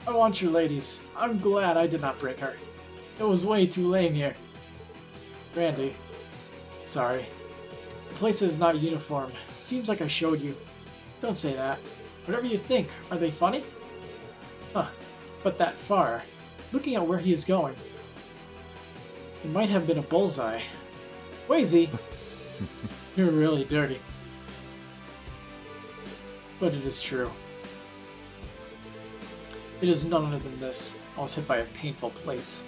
I want your ladies. I'm glad I did not break her. It was way too lame here. Randy. Sorry. The place is not uniform. Seems like I showed you. Don't say that. Whatever you think. Are they funny? Huh. But that far. Looking at where he is going. It might have been a bullseye. Wazy! You're really dirty. But it is true. It is none other than this. I was hit by a painful place.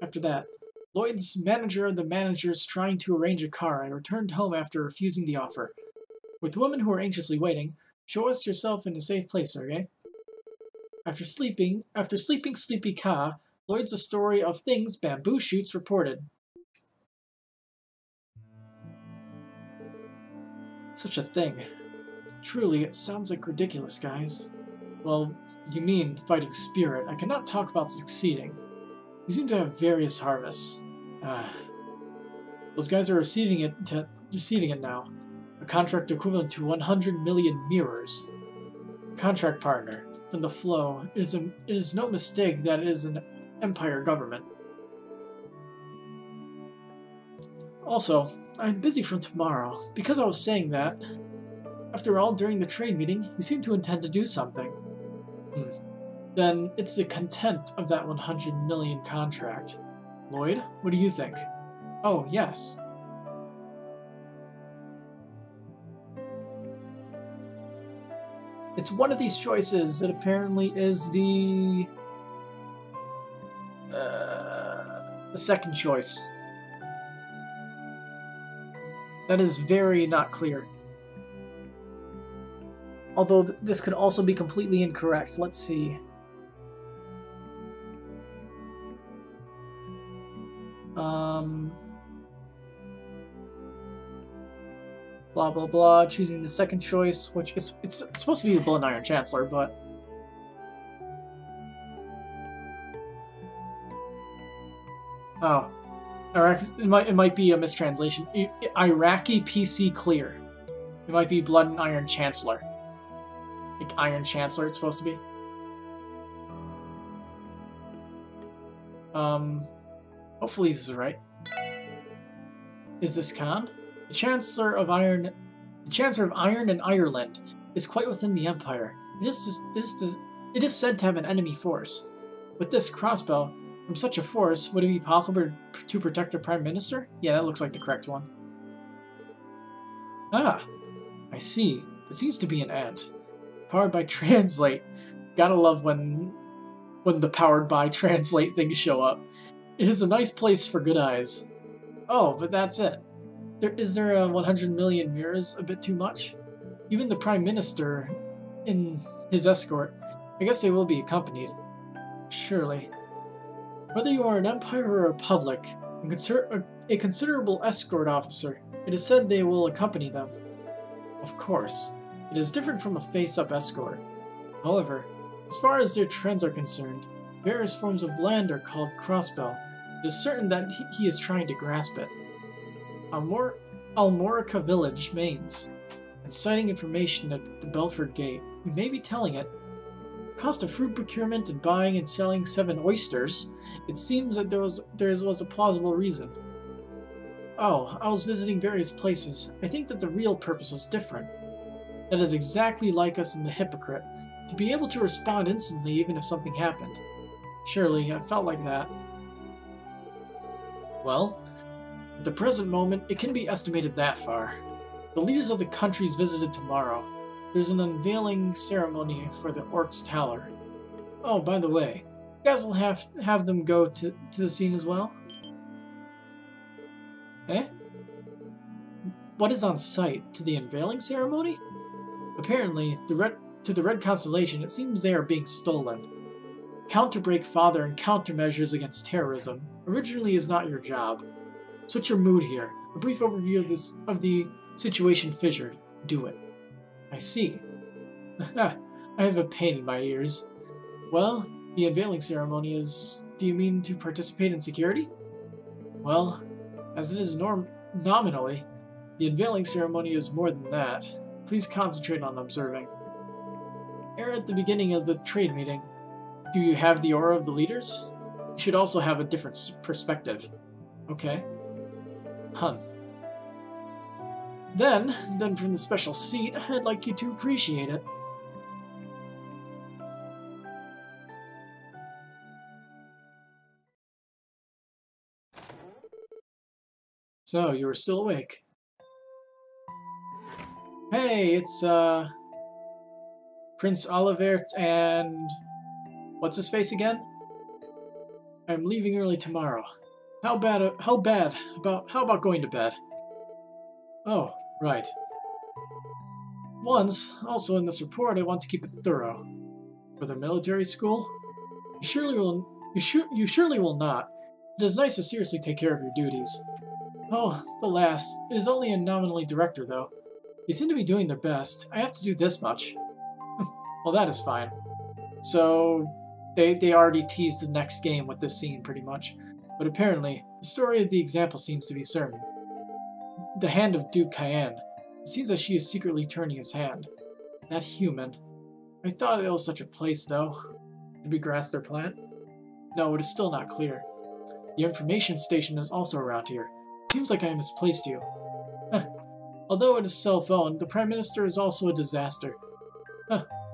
After that, Lloyd's manager of the managers trying to arrange a car and returned home after refusing the offer. With women who are anxiously waiting, show us yourself in a safe place, Sergey. After sleeping Sleepy Ka, Lloyd's a story of things bamboo shoots reported. Such a thing. Truly, it sounds like ridiculous, guys. Well, you mean fighting spirit. I cannot talk about succeeding. You seem to have various harvests. Those guys are receiving it now. A contract equivalent to 100 million mirrors. Contract partner. From the flow, it is no mistake that it is an empire government. Also, I'm busy from tomorrow. Because I was saying that, after all, during the trade meeting, you seem to intend to do something. Then it's the content of that 100 million contract. Lloyd, what do you think? Oh, yes. It's one of these choices that apparently is the second choice. That is very not clear. Although this could also be completely incorrect. Let's see. Blah blah blah. Choosing the second choice, which is it's supposed to be the Blood and Iron Chancellor, but oh, it might be a mistranslation. Iraqi PC clear. It might be Blood and Iron Chancellor. Like Iron Chancellor, it's supposed to be. Hopefully this is right. Is this Khan? The Chancellor of Iron and Ireland is quite within the Empire. It is said to have an enemy force. With this crossbow, from such a force, would it be possible to protect a Prime Minister? Yeah, that looks like the correct one. Ah, I see. It seems to be an ant. Powered by Translate. Gotta love when the powered by Translate things show up. It is a nice place for good eyes. Oh, but that's it. Is there a 100 million mirrors a bit too much? Even the Prime Minister in his escort, I guess they will be accompanied. Surely. Whether you are an empire or a republic, a considerable escort officer, it is said they will accompany them. Of course, it is different from a face-up escort. However, as far as their trends are concerned, various forms of land are called crossbow. It is certain that he is trying to grasp it. Almorica Village, Mainz, and citing information at the Belford Gate. We may be telling it. Cost of fruit procurement and buying and selling 7 oysters. It seems that there was a plausible reason. Oh, I was visiting various places. I think that the real purpose was different. That is exactly like us in The Hypocrite. To be able to respond instantly even if something happened. Surely, I felt like that. Well, at the present moment, it can be estimated that far. The leaders of the countries visited tomorrow. There's an unveiling ceremony for the Orc's Tower. Oh, by the way, you guys will have them go to the scene as well? Eh? What is on site? To the unveiling ceremony? Apparently, to the Red Constellation, it seems they are being stolen. Counterbreak Father and countermeasures against terrorism originally is not your job. Switch your mood here. A brief overview of the situation fissured. Do it. I see. I have a pain in my ears. Well, the unveiling ceremony is... Do you mean to participate in security? Well, as it is nominally, the unveiling ceremony is more than that. Please concentrate on observing. Ere at the beginning of the trade meeting, do you have the aura of the leaders? You should also have a different perspective. Okay. Then from the special seat, I'd like you to appreciate it. So, you were still awake. Hey, it's, Prince Olivert and... What's his face again? I'm leaving early tomorrow. How about going to bed? Oh, right. Also in this report, I want to keep it thorough. For the military school? You surely will not. It is nice to seriously take care of your duties. Oh, the last. It is only a nominally director, though. They seem to be doing their best. I have to do this much. Well, that is fine. So, they already teased the next game with this scene, pretty much. But apparently, the story of the example seems to be certain. The hand of Duke Cayenne. It seems that she is secretly turning his hand. That human. I thought it was such a place, though. Did we grasp their plan? No, it is still not clear. The information station is also around here. It seems like I misplaced you. Although it is self-owned, the Prime Minister is also a disaster.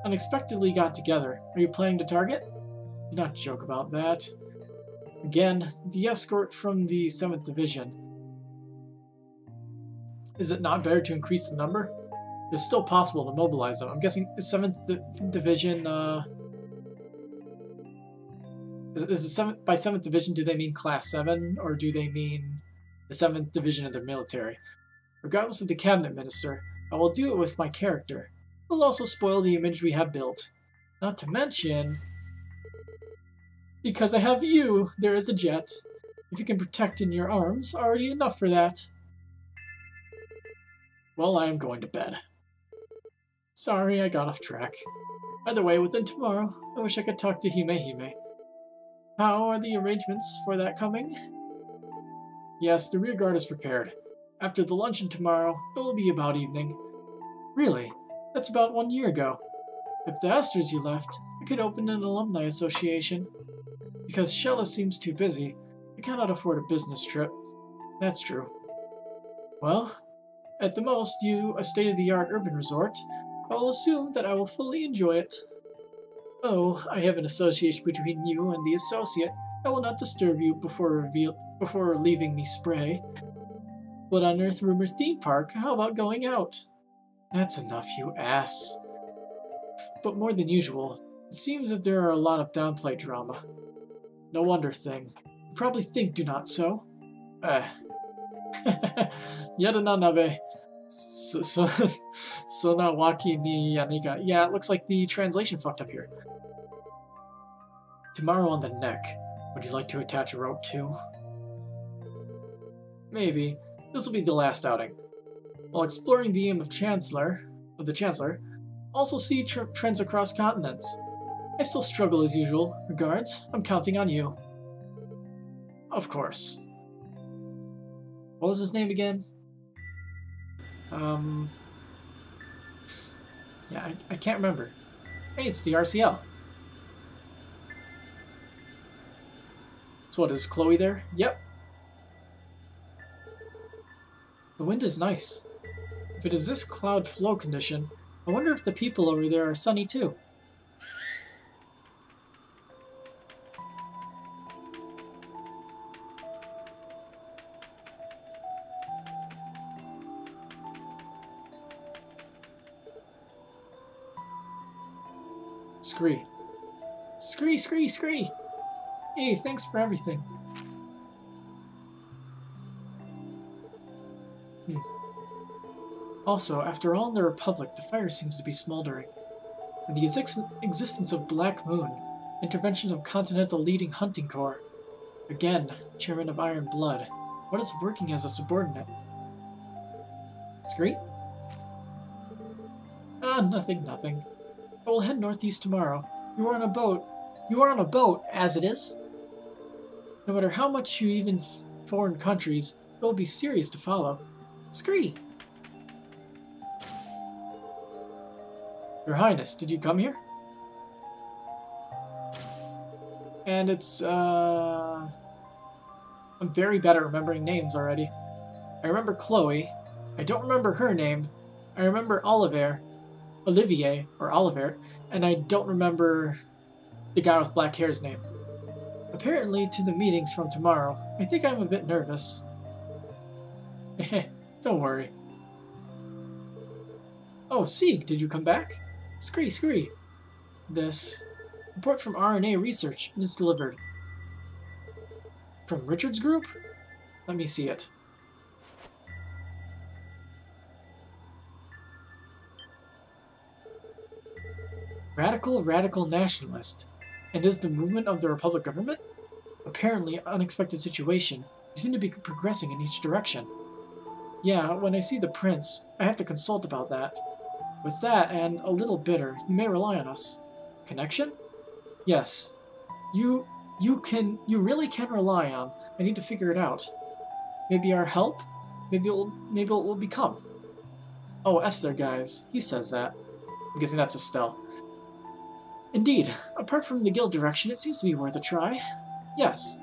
Unexpectedly got together. Are you planning to target? Do not joke about that. Again, the escort from the 7th Division. Is it not better to increase the number? It's still possible to mobilize them. I'm guessing the 7th Division, is the 7th, by 7th Division, do they mean Class 7, or do they mean the 7th Division of the military? Regardless of the cabinet minister, I will do it with my character. It will also spoil the image we have built. Not to mention, because I have you, there is a jet. If you can protect in your arms, already enough for that. Well, I am going to bed. Sorry, I got off track. Either way, within tomorrow, I wish I could talk to Hime. How are the arrangements for that coming? Yes, the rear guard is prepared. After the luncheon tomorrow, it will be about evening. Really? That's about 1 year ago. If the Asters you left, I could open an alumni association. Because Shella seems too busy, I cannot afford a business trip. That's true. Well, at the most, a state-of-the-art urban resort. I will assume that I will fully enjoy it. Oh, I have an association between you and the associate. I will not disturb you before leaving me spray. What on earth, rumor theme park? How about going out? That's enough, you ass. But more than usual, it seems that there are a lot of downplay drama. No wonder thing. You probably think do not so. Yada nanabe. So na waki ni yanika. Yeah, it looks like the translation fucked up here. Tomorrow on the neck. Would you like to attach a rope too? Maybe. This will be the last outing. While exploring the aim of the Chancellor, also see trends across continents. I still struggle as usual. Regards, I'm counting on you. Of course. What was his name again? Yeah, I can't remember. Hey, it's the RCL. So what, is Chloe there? Yep. The wind is nice. If it is this cloud flow condition, I wonder if the people over there are sunny too. Scree. Scree! Hey, thanks for everything. Also, after all in the Republic, the fire seems to be smoldering. And the existence of Black Moon, interventions of Continental Leading Hunting Corps. Again, Chairman of Iron Blood. What is working as a subordinate? Scree? Ah, nothing. I will head northeast tomorrow. You are on a boat. As it is. No matter how much you even foreign countries, it will be serious to follow. Scree! Your Highness, did you come here? And it's, I'm very bad at remembering names already. I remember Chloe. I don't remember her name. I remember Olivier, and I don't remember the guy with black hair's name. Apparently to the meetings from tomorrow. I think I'm a bit nervous. Don't worry. Oh, Sieg, did you come back? Scree. This report from RNA Research is delivered. From Richard's group? Let me see it. Radical nationalist. And is the movement of the Republic government? Apparently, unexpected situation. You seem to be progressing in each direction. Yeah, when I see the prince, I have to consult about that. With that, and a little bitter, you may rely on us. Connection? Yes. You really can rely on. I need to figure it out. Maybe our help? Maybe it will become. Oh, Esther, guys. He says that. I'm guessing that's Estelle. Indeed. Apart from the guild direction, it seems to be worth a try. Yes.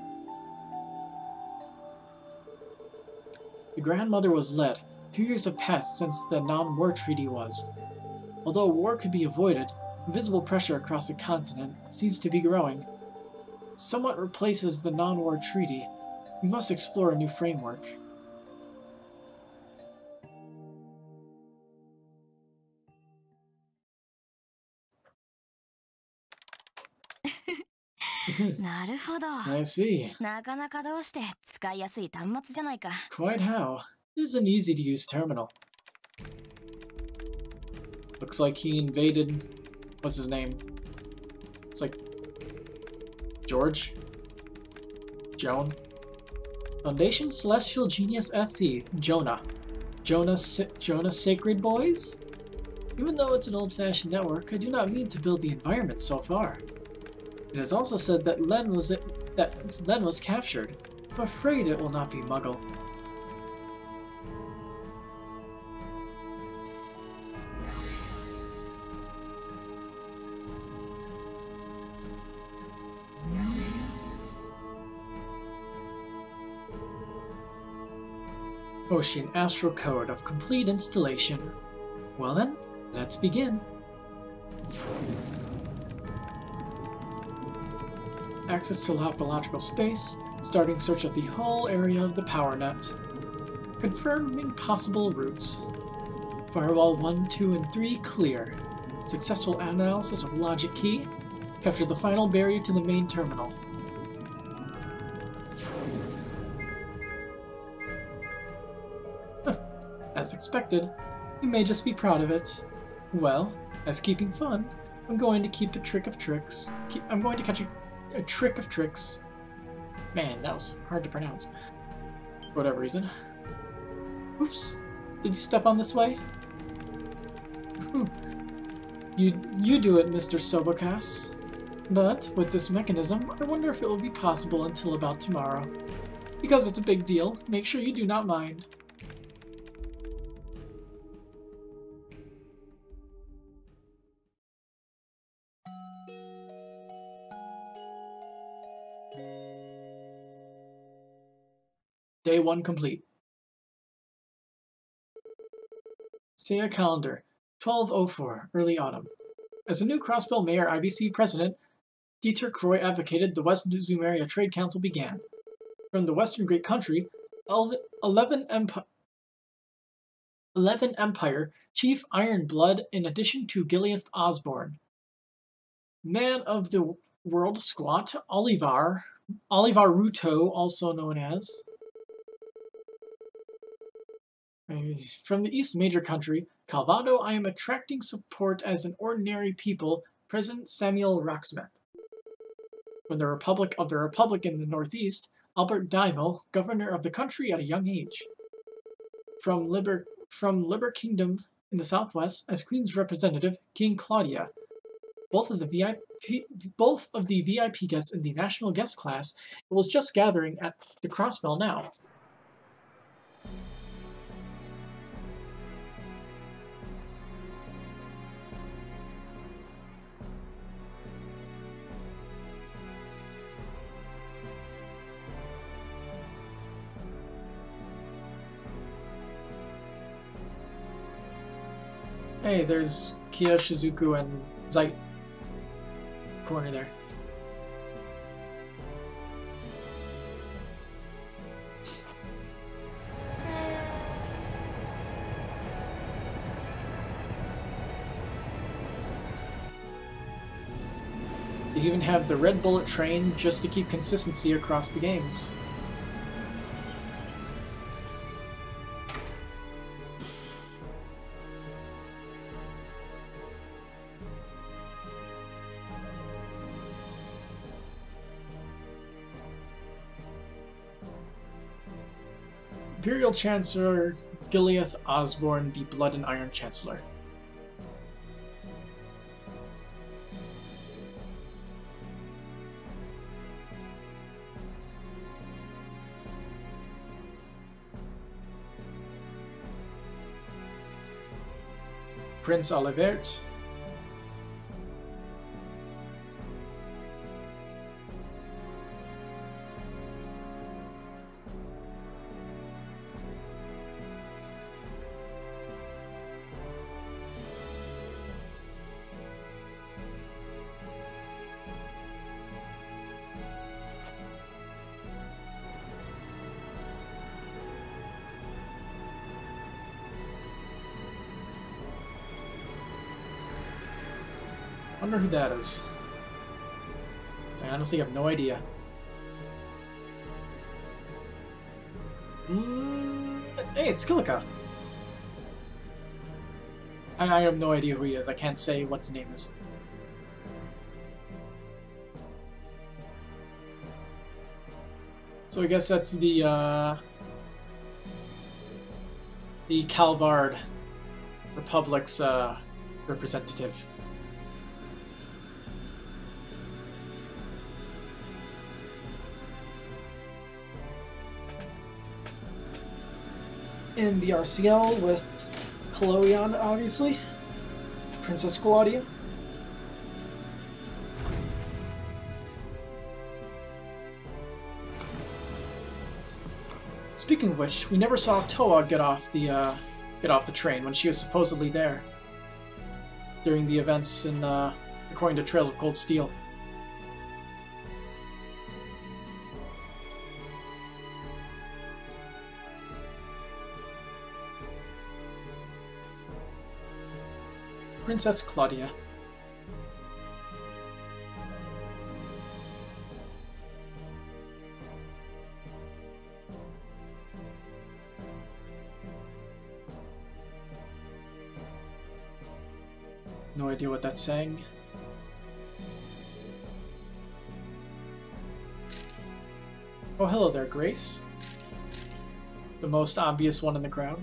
The grandmother was led. 2 years have passed since the non-war treaty was. Although war could be avoided, invisible pressure across the continent seems to be growing. Somewhat replaces the non-war treaty. We must explore a new framework. I see. Quite how. It is an easy-to-use terminal. Looks like he invaded... What's his name? It's like... George? Joan? Foundation Celestial Genius SC. Jonah. Jonah Sacred Boys? Even though it's an old-fashioned network, I do not mean to build the environment so far. It is also said that Len was captured. I'm afraid it will not be Muggle. Ocean Astral Code of complete installation. Well then, let's begin. Access to topological space, starting search of the whole area of the power net. Confirming possible routes. Firewall 1, 2, and 3 clear. Successful analysis of logic key. Capture the final barrier to the main terminal. As expected, you may just be proud of it. Well, as keeping fun, I'm going to keep a trick of tricks. I'm going to catch a trick of tricks. Man, that was hard to pronounce. For whatever reason. Oops. Did you step on this way? You do it, Mr. Sobokas. But with this mechanism, I wonder if it will be possible until about tomorrow. Because it's a big deal, make sure you do not mind. Day 1 complete. Seiya calendar, 1204, early autumn. As a new Crossbell Mayor IBC president, Dieter Croy advocated the West Zumeria Trade Council began. From the Western Great Country, 11 Empire, Chief Iron Blood, in addition to Gileath Osborne. Man of the World Squat, Olivar Ruto, also known as. From the East Major Country, Calvado, I am attracting support as an ordinary people, President Samuel Rocksmith. From the Republic in the Northeast, Albert Daimo, governor of the country at a young age. From Liber Kingdom in the Southwest, as Queen's representative, King Claudia. Both of the VIP guests in the national guest class was just gathering at the Crossbell now. Hey, there's Kia, Shizuku, and Zeit. Corner there. They even have the Red Bullet train just to keep consistency across the games. Imperial Chancellor Gileath Osborne, the Blood and Iron Chancellor. Prince Olivert. Wonder who that is. I honestly have no idea. Hey, it's Kilika. I have no idea who he is. I can't say what his name is. So I guess that's the Calvard Republic's representative. In the RCL with Caloion, obviously. Princess Claudia. Speaking of which, we never saw Toa get off the train when she was supposedly there during the events in according to Trails of Cold Steel. Princess Claudia. No idea what that's saying. Oh, hello there, Grace. The most obvious one in the crowd.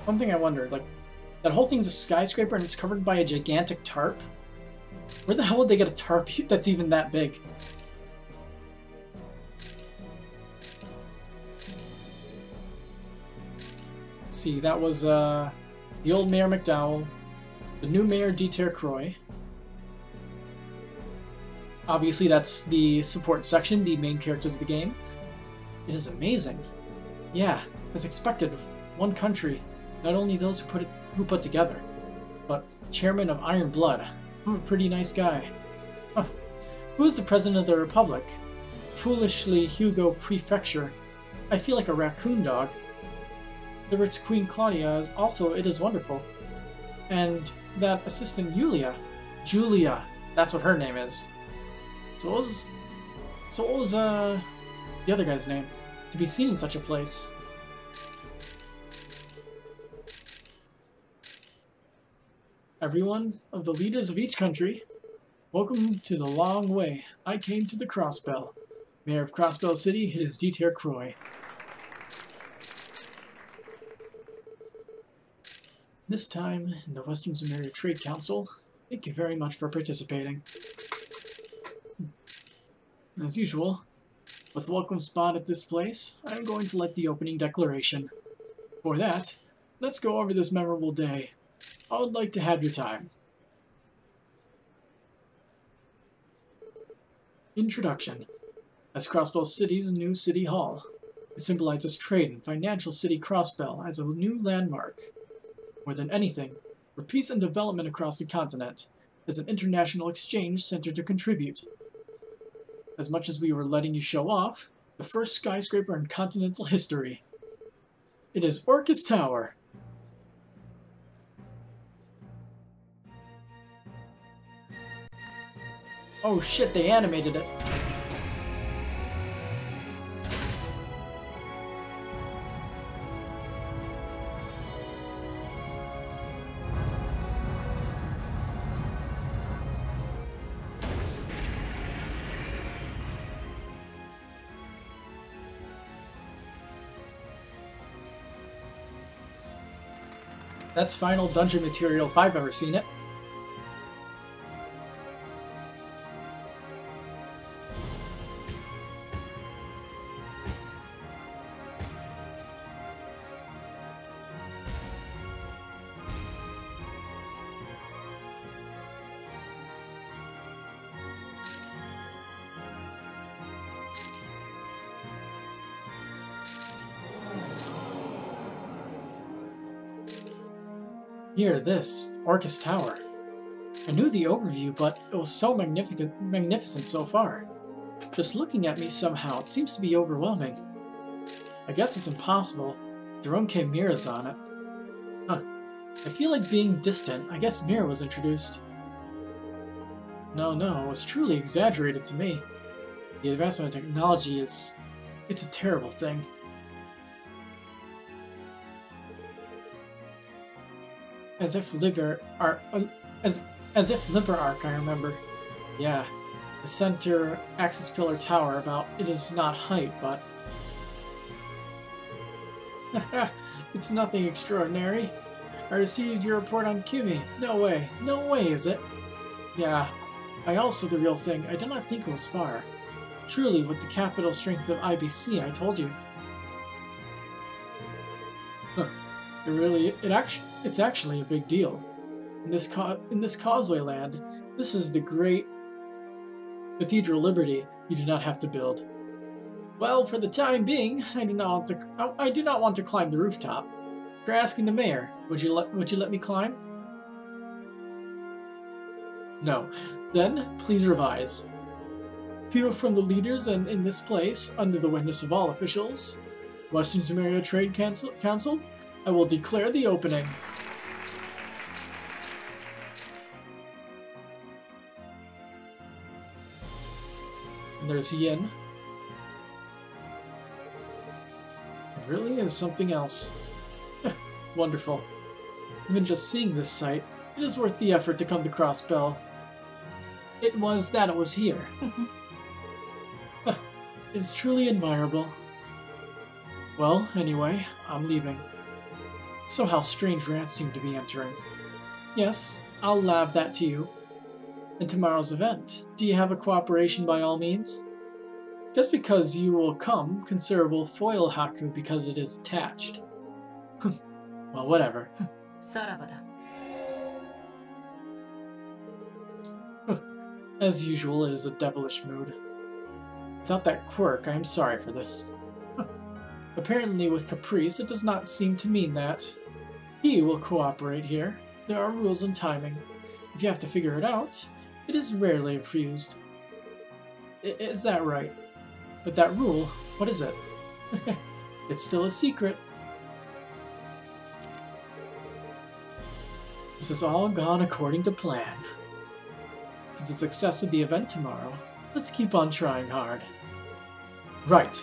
One thing I wondered, like, that whole thing's a skyscraper and it's covered by a gigantic tarp? Where the hell would they get a tarp that's even that big? Let's see, that was the old Mayor McDowell, the new Mayor Dieter Croy. Obviously that's the support section, the main characters of the game. It is amazing. Yeah, as expected, one country. Not only those who put together, but Chairman of Iron Blood. I'm a pretty nice guy. Huh. Who's the President of the Republic? Foolishly Hugo Prefecture. I feel like a raccoon dog. The Ritz Queen Claudia is also It Is Wonderful. And that assistant Julia, that's what her name is. So what was the other guy's name? To be seen in such a place. Everyone of the leaders of each country, welcome to the long way. I came to the Crossbell. Mayor of Crossbell City, it is Dieter Croy. This time in the Western Sumeria Trade Council, thank you very much for participating. As usual, with the welcome spot at this place, I am going to let the opening declaration. For that, let's go over this memorable day. I would like to have your time. Introduction. As Crossbell City's new city hall, It symbolizes trade and financial city Crossbell as a new landmark. More than anything, for peace and development across the continent, as an international exchange center to contribute. As much as we were letting you show off, the first skyscraper in continental history. It is Orcus Tower. Oh shit, they animated it. That's final dungeon material if I've ever seen it. Here, this, Orcus Tower. I knew the overview, but it was so magnificent so far. Just looking at me somehow, it seems to be overwhelming. I guess it's impossible. Daronke Mira's on it. Huh. I feel like being distant. I guess Mira was introduced. No, it was truly exaggerated to me. The advancement of technology it's a terrible thing. As if Liber Arc, I remember. Yeah, the center axis pillar tower it is not height, but... It's nothing extraordinary. I received your report on Kimi. No way, is it? Yeah, I also the real thing. I did not think it was far. Truly, with the capital strength of IBC, I told you. Huh. It's actually a big deal. In this Causeway land, this is the great Cathedral Liberty you do not have to build. Well, for the time being, I do not want to climb the rooftop. You're asking the mayor, would you let me climb? No. Then, please revise. People from the leaders and in this place, under the witness of all officials, Western Sumeria Trade Council, I will declare the opening. And there's Yin. It really is something else. Wonderful. Even just seeing this sight, it is worth the effort to come to Crossbell. It was here. It's truly admirable. Well, anyway, I'm leaving. Somehow strange rants seem to be entering. Yes, I'll lave that to you. And tomorrow's event, do you have a cooperation by all means? Just because you will come, considerable foil haku because it is attached. Well, whatever. As usual, it is a devilish mood. Without that quirk, I am sorry for this. Apparently with Caprice, it does not seem to mean that. He will cooperate here. There are rules and timing. If you have to figure it out, it is rarely refused. Is that right? But that rule, what is it? It's still a secret. This has all gone according to plan. For the success of the event tomorrow, let's keep on trying hard. Right.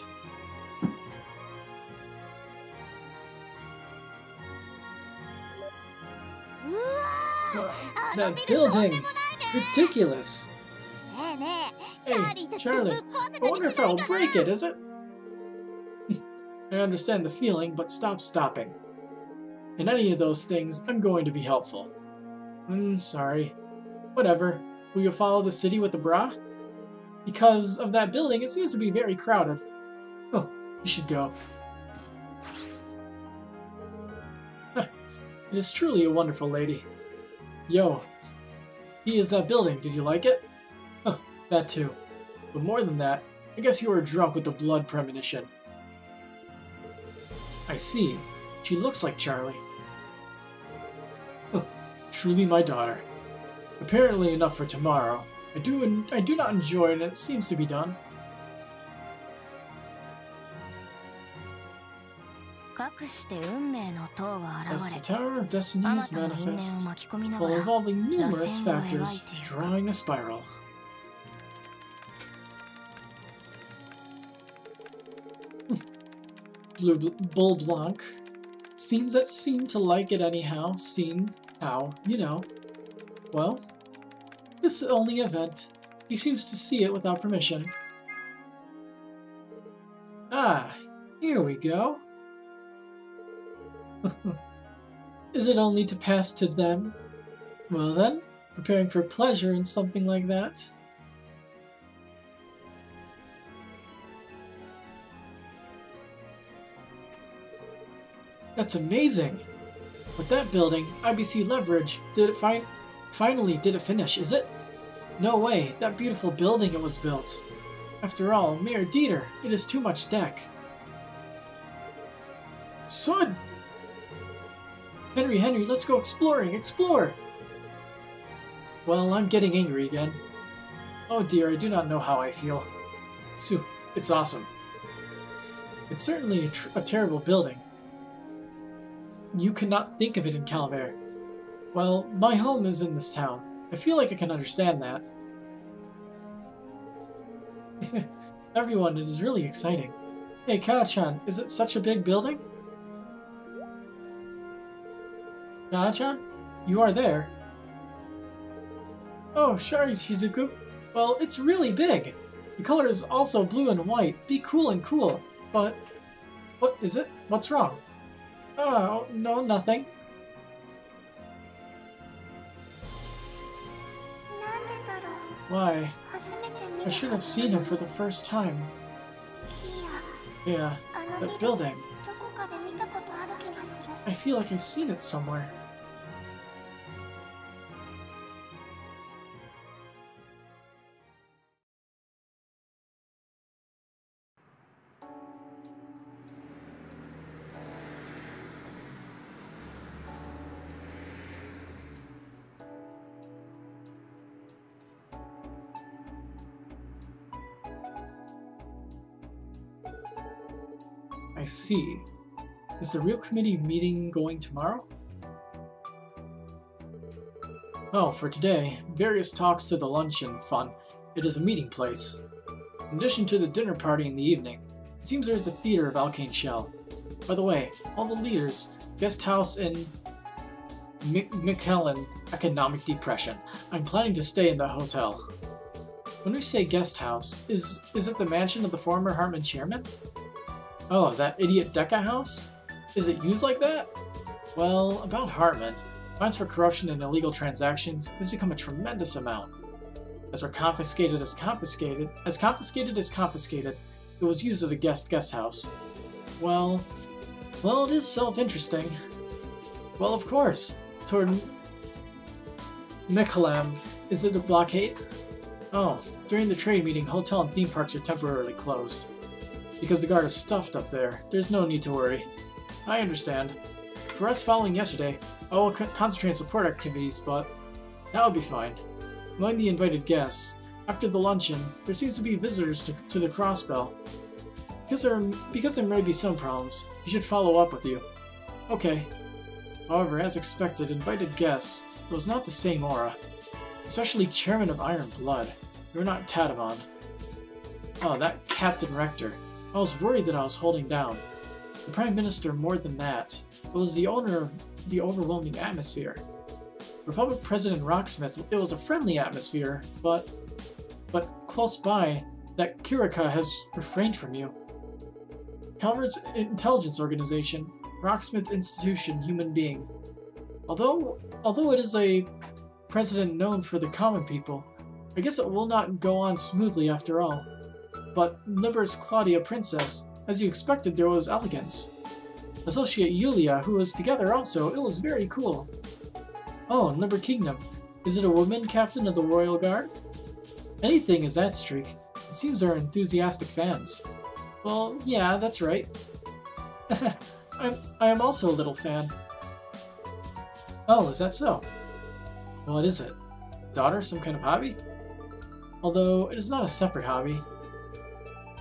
That building! Ridiculous! Hey, Charlie, I wonder if I'll break it, is it? I understand the feeling, but stop stopping. In any of those things, I'm going to be helpful. Sorry. Whatever. Will you follow the city with the bra? Because of that building, it seems to be very crowded. Oh, you should go. It is truly a wonderful lady. Yo, he is that building. Did you like it? Huh, that too. But more than that, I guess you were drunk with the blood premonition. I see. She looks like Charlie. Oh, truly my daughter. Apparently enough for tomorrow. I do not enjoy it, and it seems to be done. As the Tower of Destinies manifest, while involving numerous factors, drawing a spiral. Bull Blanc. Scenes that seem to like it anyhow. Scene how, you know. Well, this only event. He seems to see it without permission. Ah, here we go. Is it only to pass to them? Well then, preparing for pleasure in something like that. That's amazing! With that building, IBC Leverage, finally did it finish, is it? No way, that beautiful building it was built. After all, Mayor Dieter, it is too much deck. Son! Henry, let's go exploring! Explore! Well, I'm getting angry again. Oh dear, I do not know how I feel. It's awesome. It's certainly a terrible building. You cannot think of it in Calvaire. Well, my home is in this town. I feel like I can understand that. Everyone, it is really exciting. Hey, Kawa-chan, is it such a big building? Kawa-chan? You are there. Oh, sorry, Shizuku. Well, it's really big. The color is also blue and white. Be cool and cool. But... what is it? What's wrong? Oh, no, nothing. Why? I should have seen him for the first time. Yeah, that building. I feel like I've seen it somewhere. I see. Is the real committee meeting going tomorrow? Oh, for today, various talks to the luncheon fun. It is a meeting place. In addition to the dinner party in the evening, it seems there is a theater of Alkane Shell. By the way, all the leaders, guest house in McKellen Economic Depression. I'm planning to stay in the hotel. When we say guest house, is it the mansion of the former Hartman chairman? Oh, that idiot Deca house? Is it used like that? Well, about Hartman, fines for corruption and illegal transactions has become a tremendous amount. As confiscated is confiscated, it was used as a guest house. Well, it is self-interesting. Well, of course. Toward Mikalam, is it a blockade? Oh, during the trade meeting, hotel and theme parks are temporarily closed. Because the guard is stuffed up there, there's no need to worry. I understand. For us following yesterday, I will concentrate on support activities, but that will be fine. Among the invited guests, after the luncheon, there seems to be visitors to the Crossbell. Because there may be some problems, he should follow up with you. Okay. However, as expected, invited guests, it was not the same aura. Especially Chairman of Iron Blood. You're not Tatamon. Oh, that Captain Rector. I was worried that I was holding down. The Prime Minister more than that. It was the owner of the overwhelming atmosphere. Republic President Rocksmith, it was a friendly atmosphere, but close by, that Kirika has refrained from you. Calvert's intelligence organization, Rocksmith Institution Human Being. Although it is a president known for the common people, I guess it will not go on smoothly after all. But Liber's Claudia Princess, as you expected, there was elegance. Associate Yulia, who was together also, it was very cool. Oh, and Liber Kingdom. Is it a woman captain of the Royal Guard? Anything is that streak. It seems they're enthusiastic fans. Well, yeah, that's right. I am also a little fan. Oh, is that so? What is it? Daughter, some kind of hobby? Although, it is not a separate hobby.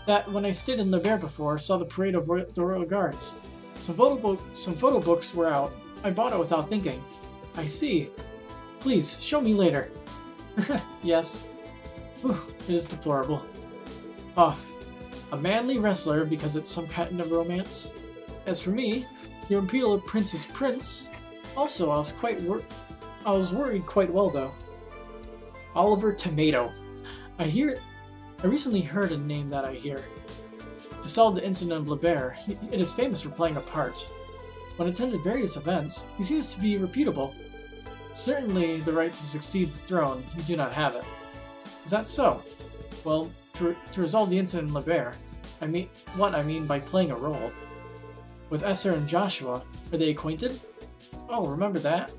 That, when I stayed in Le Verre before, saw the parade of the Royal Guards. Some photo books were out. I bought it without thinking. I see. Please, show me later. Yes. Whew, it is deplorable. Off. A manly wrestler because it's some kind of romance. As for me, your Imperial Prince's prince. Also, I was worried quite well though. Oliver Tomato. I recently heard a name that I hear. To solve the incident of Le Verre, it is famous for playing a part. When attended various events, he seems to be reputable. Certainly, the right to succeed the throne, you do not have it. Is that so? Well, to resolve the incident in Le Verre, I mean by playing a role. With Esser and Joshua, are they acquainted? Oh, remember that?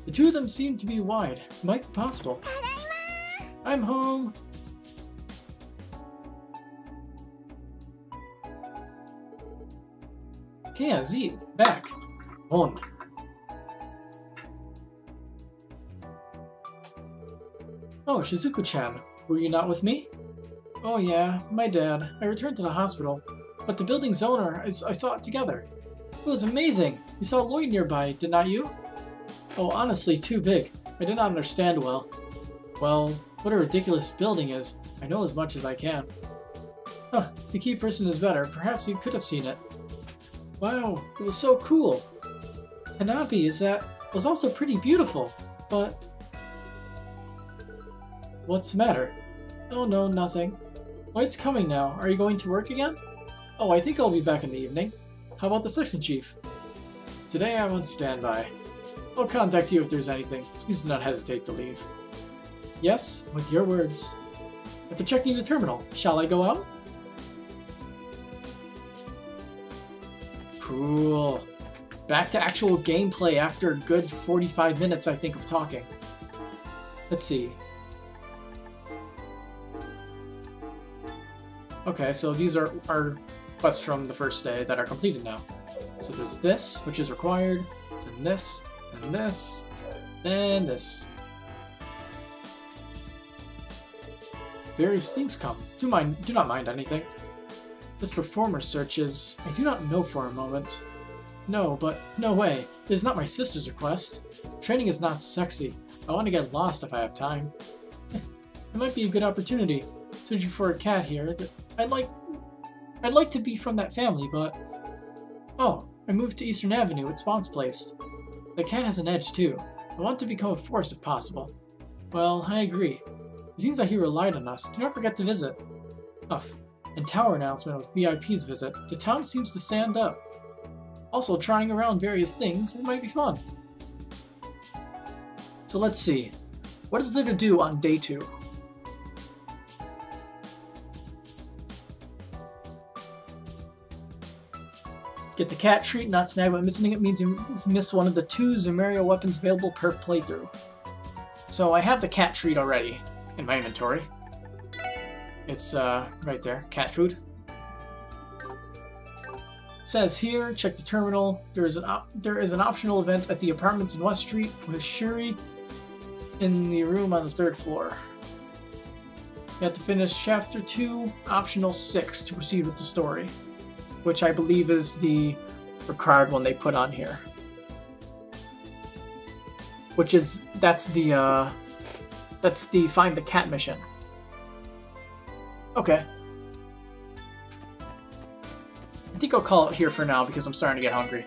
The two of them seem to be wide. Might be possible. I'm home. Okay, Z, back. On. Oh, Shizuku-chan, were you not with me? Oh yeah, my dad. I returned to the hospital, but the building's owner, I saw it together. It was amazing. You saw Lloyd nearby, did not you? Oh, honestly, too big. I did not understand well. Well, what a ridiculous building is. I know as much as I can. Huh, the key person is better. Perhaps you could have seen it. Wow, it was so cool. Hanabi was also pretty beautiful, but... What's the matter? Oh no, nothing. Lloyd's coming now. Are you going to work again? Oh, I think I'll be back in the evening. How about the section chief? Today I'm on standby. I'll contact you if there's anything. Please do not hesitate to leave. Yes, with your words. After checking the terminal, shall I go out? Cool. Back to actual gameplay after a good 45 minutes, I think, of talking. Let's see. Okay, so these are our quests from the first day that are completed now. So there's this, which is required, and this, and this, and this. Various things come. Do not mind anything. This performer search is... I do not know for a moment. No, but no way. It is not my sister's request. Training is not sexy. I want to get lost if I have time. It might be a good opportunity. Searching for a cat here. I'd like to be from that family, but... Oh, I moved to Eastern Avenue. It's Spawn's place. The cat has an edge, too. I want to become a force if possible. Well, I agree. It seems that he relied on us. Do not forget to visit. Uff. And tower announcement with VIP's visit. The town seems to stand up. Also, trying around various things, it might be fun. So let's see. What is there to do on day 2? Get the cat treat, not snag, but missing it means you miss one of the 2 Zumerio weapons available per playthrough. So I have the cat treat already in my inventory. It's right there, cat food. It says here, check the terminal. There is an optional event at the apartments in West Street with Shuri in the room on the 3rd floor. You have to finish chapter 2, optional 6 to proceed with the story, which I believe is the required one they put on here. That's the find the cat mission. Okay. I think I'll call it here for now because I'm starting to get hungry.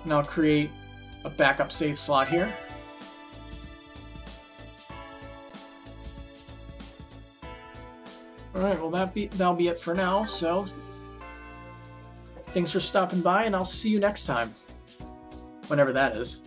And I'll create a backup save slot here. Alright, well that'll be it for now, so thanks for stopping by and I'll see you next time. Whenever that is.